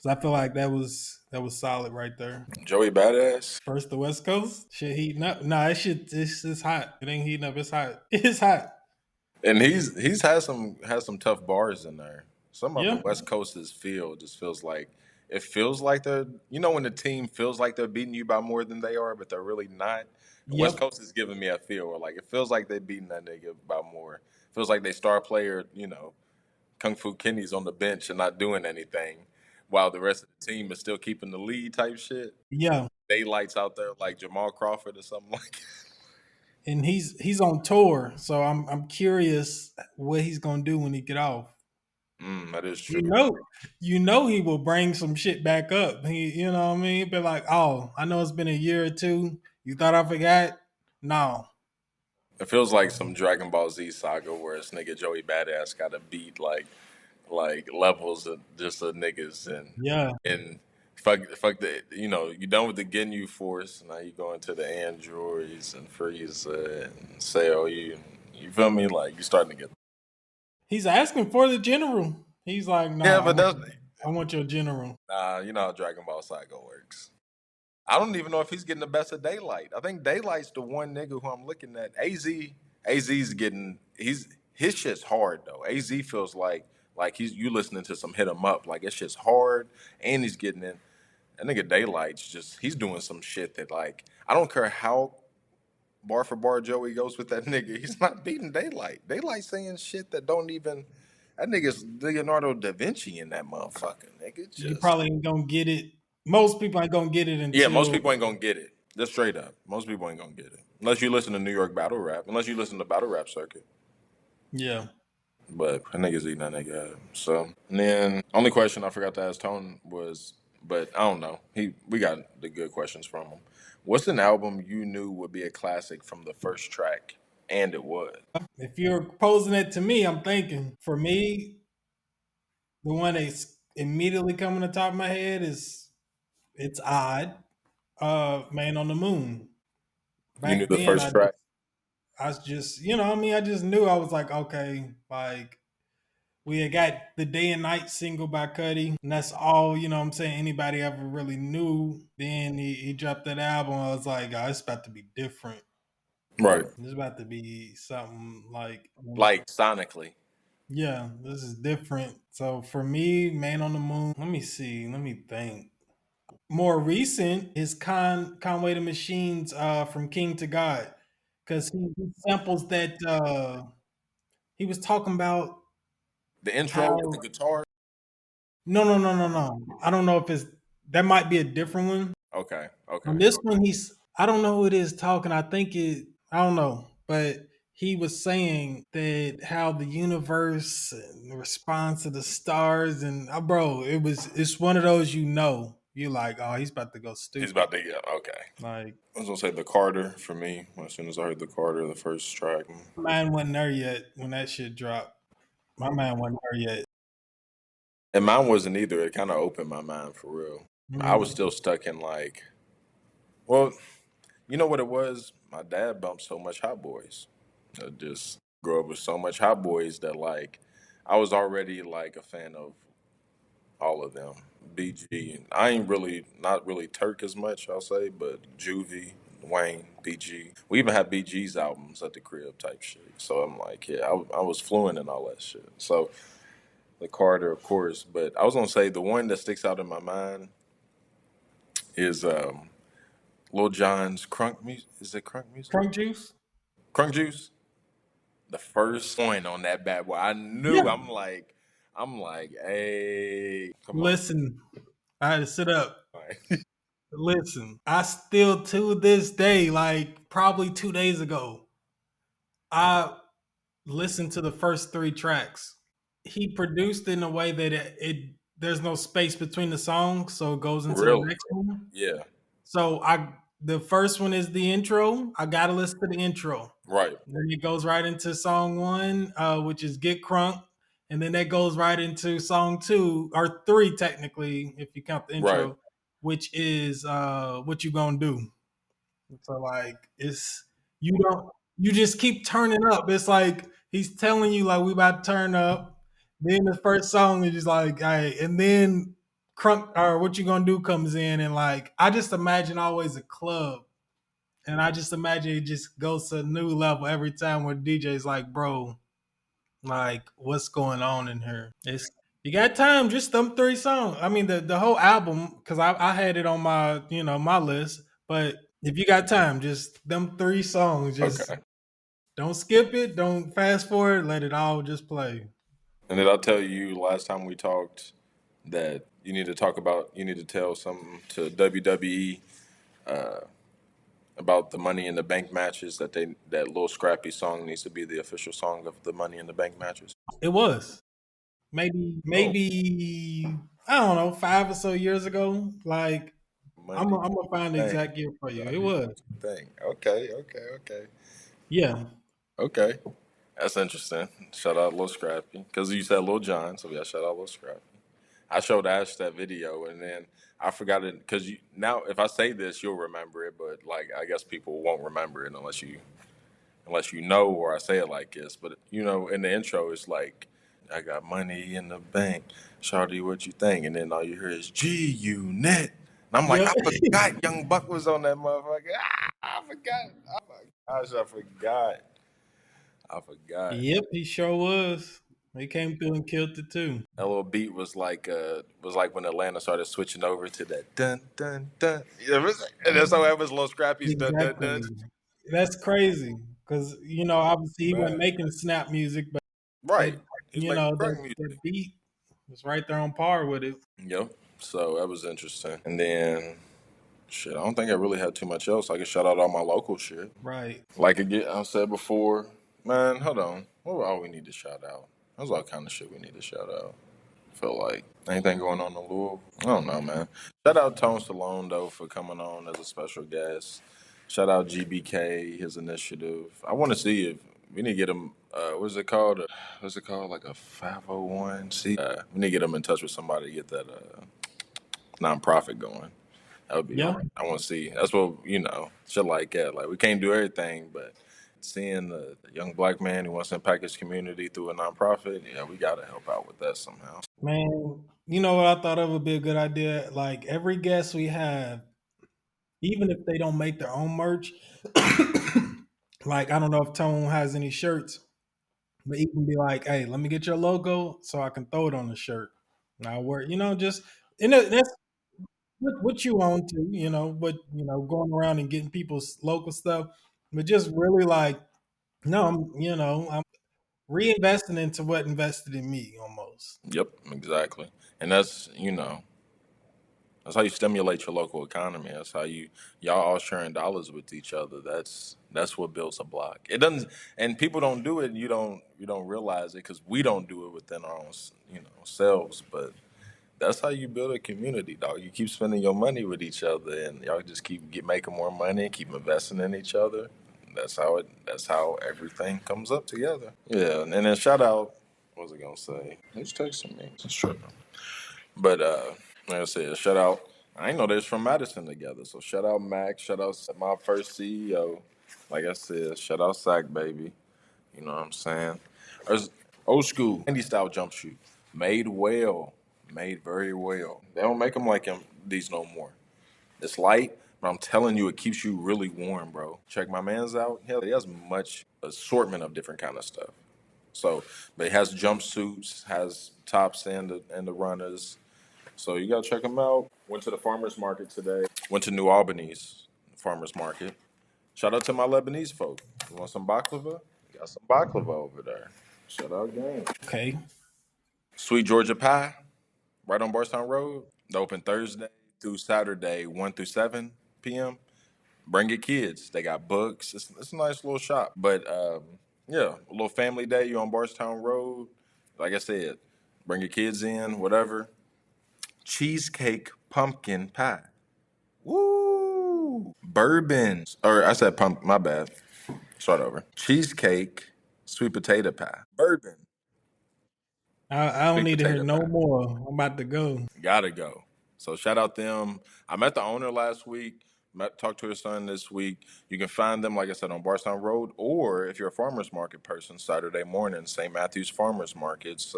Cause I feel like that was solid right there. Joey Badass. First the West Coast shit heating up. Nah, that shit it's hot. It ain't heating up. It's hot. It's hot. And he's has some tough bars in there. Some of Yeah. them West Coast's feel just feels like it feels like they're when the team feels like they're beating you by more than they are, but they're really not. West Yep. Coast is giving me a feel where like it feels like they're beating that nigga by more. Feels like they star player, Kung Fu Kenny's on the bench and not doing anything, while the rest of the team is still keeping the lead type shit. Yeah. Daylight's out there like Jamal Crawford or something like that. And he's on tour, so I'm curious what he's gonna do when he get off. That is You true. know, he will bring some shit back up. You know what I mean? Be like, oh, I know it's been a year or two. You thought I forgot? No. It feels like some Dragon Ball Z saga where this nigga Joey Badass got to beat like levels of just of niggas Yeah. and fuck the you done with the Ginyu Force, now you go into the androids and Frieza and Cell, you feel me, like you starting to get. He's asking for the general. He's like, Yeah, nah, but that's I want your general. nah, you know how Dragon Ball Saga works. I don't even know if he's getting the best of Daylight. I think Daylight's the one nigga who I'm looking at. AZ's getting his shit's hard though. Az feels like he's you listening to some hit him up, like it's just hard, and he's getting in. That nigga Daylight's just he's doing some shit that like I don't care how bar for bar Joey goes with that nigga, he's not beating Daylight. Daylight saying shit that don't even that nigga's Leonardo da Vinci in that motherfucker, nigga. You Just probably ain't gonna get it. Most people ain't gonna get it yeah, most until people ain't gonna get it. Just straight up. Most people ain't gonna get it. Unless you listen to New York battle rap. Unless you listen to battle rap circuit. yeah. But that nigga's eating that nigga up. So and then only question I forgot to ask Tone was but I don't know. We got the good questions from him. What's an album you knew would be a classic from the first track? And it was. If you're posing it to me, I'm thinking for me, the one that's immediately coming to the top of my head is it's odd. Man on the Moon. You knew Back the then, first track? I just, I mean, I just knew. I was like, okay, like we had got the Day and Night single by Cudi, and that's all, what I'm saying, anybody ever really knew. Then he dropped that album. I was like, oh, it's about to be different. Right. It's about to be something like, Like sonically. yeah, this is different. So for me, Man on the Moon, let me see, let me think. More recent is Conway the Machines from King to God. Because he samples that he was talking about The intro with the how guitar. no. I don't know if it's that might be a different one. Okay. On Okay. this one, I don't know who it is talking. I don't know, but he was saying that how the universe responds to the stars, and bro, it's one of those you're like, oh, he's about to go He's stupid. about to get okay. Like I was gonna say the Carter for me. As soon as I heard the Carter, the first track. mine wasn't there yet when that shit dropped. My mind wasn't there yet. And mine wasn't either. It kind of opened my mind for real. I was Mm. still stuck in like, well, you know what it was? My dad bumped so much Hot Boys. I just grew up with so much Hot Boys that like, I was already like a fan of all of them. BG. And I ain't really not really Turk as much, I'll say, but Juvie, Wayne, BG. We even had BG's albums at the crib type shit. So I'm like, yeah, I was fluent in all that shit. So the Carter, of course, but I was gonna say the one that sticks out in my mind is Lil Jon's Crunk music. Is it Crunk music? Crunk juice. Crunk Juice. The first point on that bad boy, I knew. Yeah. I'm like, hey, come on. Listen, I had to sit up. Like, Listen, I still to this day, like probably 2 days ago, I listened to the first three tracks. He produced in a way that it there's no space between the songs, so it goes into the really? next one. Yeah. So the first one is the intro. I gotta listen to the intro. Right. Then it goes right into song one, which is Get Crunk. And then that goes right into song two, or three technically, if you count the Right. intro, which is What You Gonna Do. So like you just keep turning up. It's like he's telling you like we about to turn up. Then the first song is just like, hey, and then Crunk or What You Gonna Do comes in, and like I just imagine always a club. And I just imagine it just goes to a new level every time where DJ's like, bro, like what's going on in here? It's you got time, just them three songs. I mean the whole album, because I had it on my, my list, but if you got time, just them three songs, just Okay. don't skip it, don't fast forward, let it all just play. And did I tell you last time we talked that you need to tell something to WWE about the Money in the Bank matches that little scrappy song needs to be the official song of the Money in the Bank matches. It was. Maybe Oh, maybe I don't know, 5 or so years ago. Like I'm Money gonna find the Bank. exact year for you. It W was. thing. Okay, okay, okay. Yeah. Okay. That's interesting. Shout out Lil Scrappy. Because you said Lil John, so we got shout out Lil Scrappy. I showed Ash that video and then I forgot it because now if I say this you'll remember it, but like I guess people won't remember it unless you know or I say it like this. But in the intro it's like I got money in the bank, Shawty, what you think? And then all you hear is G Unit. And I'm like, Yep. I forgot Young Buck was on that motherfucker. I forgot. Oh my gosh, I forgot. I forgot. Yep, he sure was. He came through and killed it too. That little beat was like when Atlanta started switching over to that dun dun dun. And that's how it was Little Scrappy's dun dun dun. Exactly. That's crazy because obviously he wasn't Man, making snap music, but that right. He was making crack that music. beat was right there on par with it. Yep. So that was interesting. And then shit, I don't think I really had too much else. I could shout out all my local shit. Right. Like again, I said before, man. Hold on. What all we need to shout out? There's all kind of shit we need to shout out. Feel like anything going on in Louisville? I don't know, man. Shout out Tone Stallone though for coming on as a special guest. Shout out GBK, his initiative. I want to see if we need to get him. What's it called? What's it called? Like a 501c. We need to get him in touch with somebody to get that nonprofit going. That would be Yeah, hard. I want to see. That's what shit like that. Like we can't do everything, but seeing the young black man who wants to impact his community through a nonprofit, yeah, we gotta help out with that somehow. man. You know what I thought of would be a good idea? Like every guest we have, even if they don't make their own merch, like I don't know if Tone has any shirts, but he can be like, "Hey, let me get your logo so I can throw it on the shirt." Now, where just that's what you own to, but going around and getting people's local stuff, but just really like, no, I'm reinvesting into what invested in me almost. Yep, exactly. And that's how you stimulate your local economy. That's how y'all all sharing dollars with each other. That's what builds a block. It doesn't, and people don't do it. You don't realize it because we don't do it within our own selves. But that's how you build a community, dog. You keep spending your money with each other, and y'all just keep making more money, keep investing in each other. That's how everything comes up together. Yeah, and then shout out. What was I gonna say? Who's texting me? It's tripping. But like I said, shout out. I ain't know they was from Madison together. So shout out Mac. Shout out my first CEO. Like I said, shout out Sack Baby. You know what I'm saying? There's old school 90 style jumpsuit. Made well. Made very well. They don't make them like these no more. It's light, but I'm telling you, it keeps you really warm, bro. Check my man's out. Hell, he has much assortment of different kind of stuff. So, but it has jumpsuits, has tops and the runners. So you gotta check them out. Went to the farmers market today. Went to New Albany's farmers market. Shout out to my Lebanese folk. You want some baklava? Got some baklava over there. Shout out gang. Okay, Sweet Georgia pie, right on Barstown Road. They open Thursday through Saturday, 1 through 7 p.m. Bring your kids. They got books. It's a nice little shop. But yeah, a little family day. You on Barstown Road. Like I said, bring your kids in, whatever. Cheesecake pumpkin pie. Woo! Bourbon. Or I said pump, my bad. Start over. Cheesecake, sweet potato pie. Bourbon, I don't sweet need to hear potato no pie. more. I'm about to go. Gotta go. So shout out them. I met the owner last week. Talked to her son this week. You can find them, like I said, on Barstown Road, or if you're a farmers market person, Saturday morning, St. Matthew's Farmers Markets,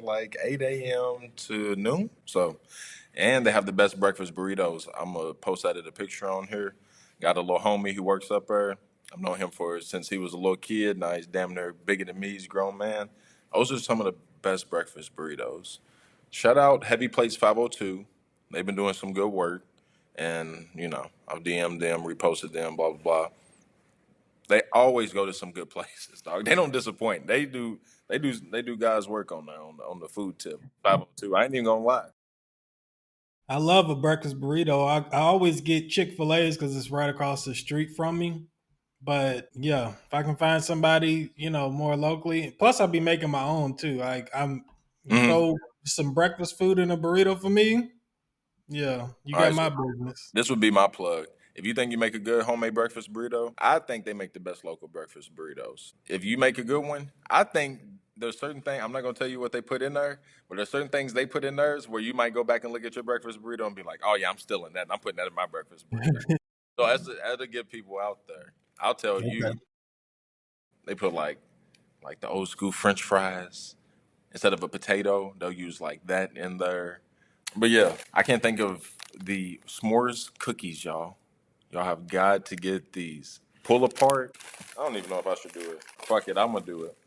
like 8 a.m. to noon. So, and they have the best breakfast burritos. I'm gonna post that in a picture on here. Got a little homie who works up there. I've known him since he was a little kid. Now he's damn near bigger than me. He's a grown man. Those are some of the best breakfast burritos. Shout out Heavy Plates 502. They've been doing some good work. And, I've DM'd them, reposted them, blah, blah, blah. They always go to some good places, dog. They don't disappoint. They do guys work on the food tip. 502. I ain't even gonna lie. I love a breakfast burrito. I always get Chick-fil-A's because it's right across the street from me. But yeah, if I can find somebody, more locally, plus I'll be making my own too. Like you Mhm. throw some breakfast food in a burrito for me. Yeah, you All got right, my so business. this would be my plug. If you think you make a good homemade breakfast burrito, I think they make the best local breakfast burritos. If you make a good one, I think there's certain things, I'm not going to tell you what they put in there, but there's certain things they put in theirs where you might go back and look at your breakfast burrito and be like, oh yeah, I'm stealing that and I'm putting that in my breakfast burrito. So as to get people out there, I'll tell you, Okay. they put like the old school French fries. Instead of a potato, they'll use like that in there. But yeah, I can't think of the s'mores cookies, y'all. Y'all have got to get these. Pull apart. I don't even know if I should do it. Fuck it, I'm gonna do it.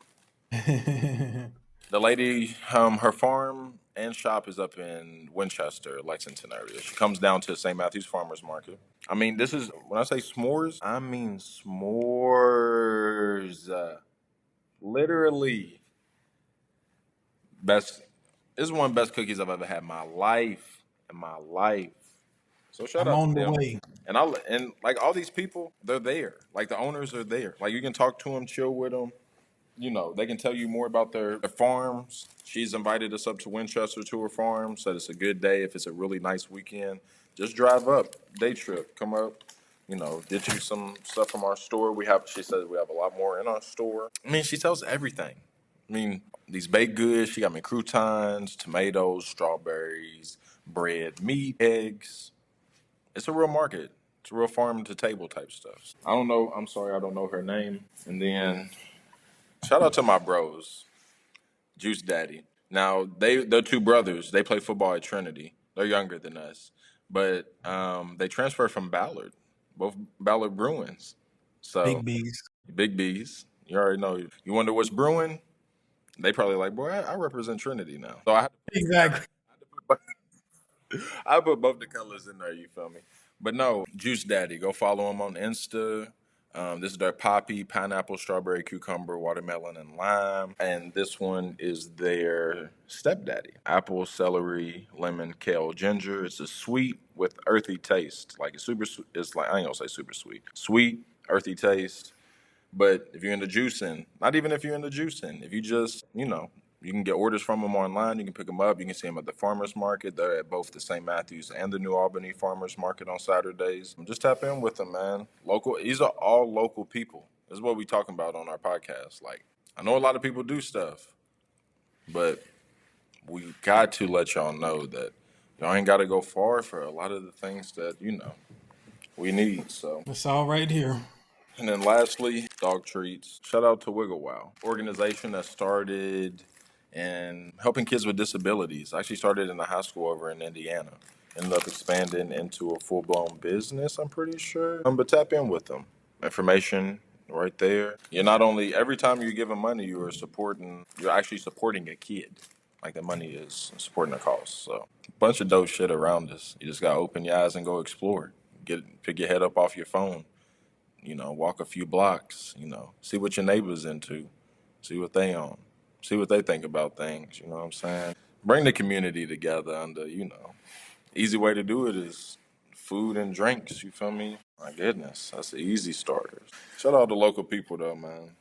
The lady, her farm and shop is up in Winchester, Lexington area. She comes down to St. Matthew's Farmers Market. I mean, this is when I say s'mores, I mean s'mores. Literally best. This is one of the best cookies I've ever had in my life. In my life. So shout I'm out to on the them. way. And like all these people, they're there. Like the owners are there. Like you can talk to them, chill with them. They can tell you more about their farms. She's invited us up to Winchester to her farm. Said it's a good day. If it's a really nice weekend, just drive up, day trip, come up. Get you some stuff from our store. She says we have a lot more in our store. I mean, she sells everything. I mean, these baked goods. She got me croutons, tomatoes, strawberries, bread, meat, eggs. It's a real market. It's a real farm to table type stuff. I don't know. I'm sorry, I don't know her name. And then shout out to my bros, Juice Daddy. Now they're two brothers. They play football at Trinity. They're younger than us, but they transferred from Ballard, both Ballard Bruins. So Big B's. big B's. You already know. You wonder what's brewing? They probably like, boy, I represent Trinity now. So Exactly. I put both the colors in there. You feel me? But no, Juice Daddy. Go follow him on Insta. This is their poppy, pineapple, strawberry, cucumber, watermelon, and lime. And this one is their stepdaddy. Apple, celery, lemon, kale, ginger. It's a sweet with earthy taste. Like it's super. It's like I ain't gonna say super sweet. Sweet, earthy taste. But if you're into juicing, not even if you're into juicing, if you just, you can get orders from them online. You can pick them up. You can see them at the farmers market. They're at both the St. Matthews and the New Albany farmers market on Saturdays. Just tap in with them, man. Local. These are all local people. This is what we talking about on our podcast. Like, I know a lot of people do stuff, but we got to let y'all know that y'all ain't got to go far for a lot of the things that we need. So. It's all right here. And then lastly, dog treats. Shout out to Wiggle Wow, organization that started in helping kids with disabilities. I actually started in a high school over in Indiana. Ended up expanding into a full blown business, I'm pretty sure. But tap in with them. Information right there. You're not only every time you're giving money, you're actually supporting a kid. Like the money is supporting a cause. So a bunch of dope shit around us. You just gotta open your eyes and go explore. Pick your head up off your phone, walk a few blocks, see what your neighbor's into, see what they own, see what they think about things, you know what I'm saying? Bring the community together under, easy way to do it is food and drinks, you feel me? My goodness, that's the easy starters. Shout out to local people though, man.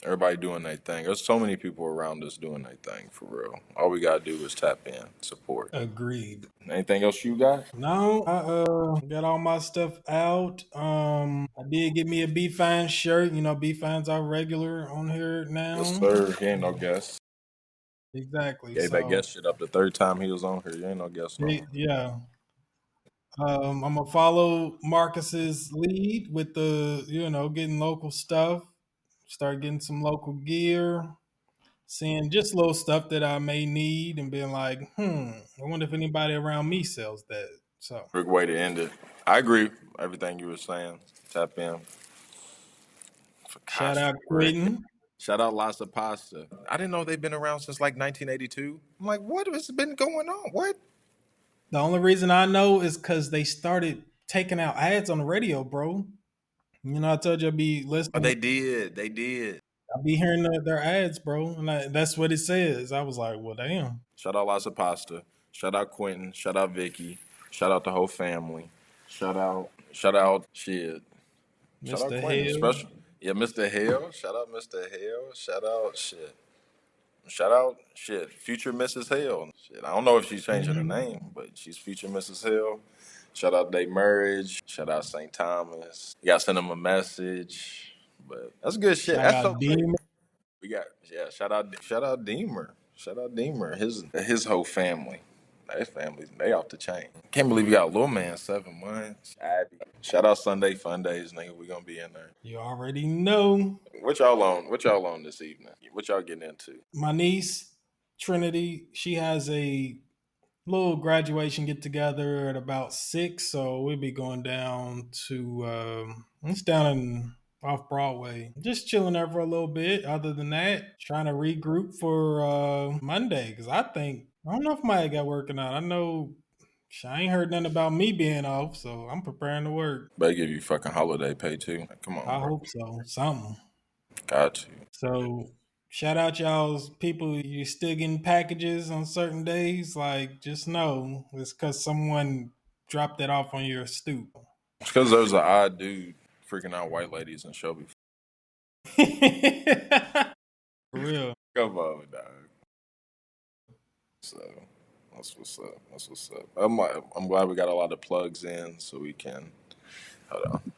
Everybody doing their thing. There's so many people around us doing their thing for real. All we gotta do is tap in, support. Agreed. Anything else you got? No, I got all my stuff out. I did get me a B Fine shirt. You know, B Fine's our regular on here Yes, now. sir. He ain't no guest. Exactly. Gave that So guest shit up the third time he was on here. You ain't no guest no more. yeah. I'm gonna follow Marcus's lead with the, getting local stuff. Start getting some local gear, seeing just little stuff that I may need, and being like, I wonder if anybody around me sells that. So Quick way to end it. I agree with everything you were saying. Tap in. For shout Casa out Bread. Quentin. Shout out Lassa Pasta. I didn't know they've been around since like 1982. I'm like, what has been going on? What? The only reason I know is because they started taking out ads on the radio, bro. You know, I told you I'd be Oh, listening. they did. They did. I'll be hearing their ads, bro, and that's what it says. I was like, well, damn. Shout out Lassa Pasta. Shout out Quentin. Shout out Vicky. Shout out the whole family. Shout out shit. Shout out Mr. Quentin. Hale. Special. Yeah, Mr. Hale. Shout out Mr. Hale. Shout out shit. Shout out shit. Future Mrs. Hale. Shit. I don't know if she's changing her Mhm. name, but she's Future Mrs. Hale. Shout out Day Marriage. Shout out St. Thomas. You gotta send them a message. But that's good shit. Shout That's out so crazy. Demon. We got shout out Deemer. Shout out Deemer. His whole family. His family's they off the chain. Can't believe you got Lil Man 7 months. Abby. Shout out Sunday Fun Days, nigga. We gonna be in there. You already know. What y'all on? What y'all on this evening? What y'all getting into? My niece, Trinity, she has a little graduation get together at about 6, so we'll be going down to it's down in off Broadway. Just chilling there for a little bit. Other than that, trying to regroup for Monday because I don't know if Maya got working out. I know she ain't heard nothing about me being off, so I'm preparing to work. Better give you fucking holiday pay too. Like, come on, I bro. hope so. Something. Got you. So shout out y'all's people. You still getting packages on certain days. Like just know it's because someone dropped that off on your stoop. It's because there's an odd dude freaking out white ladies in Shelby. For real. Come on, dog. So that's what's up. That's what's up. I'm glad we got a lot of plugs in so we can. Hold on.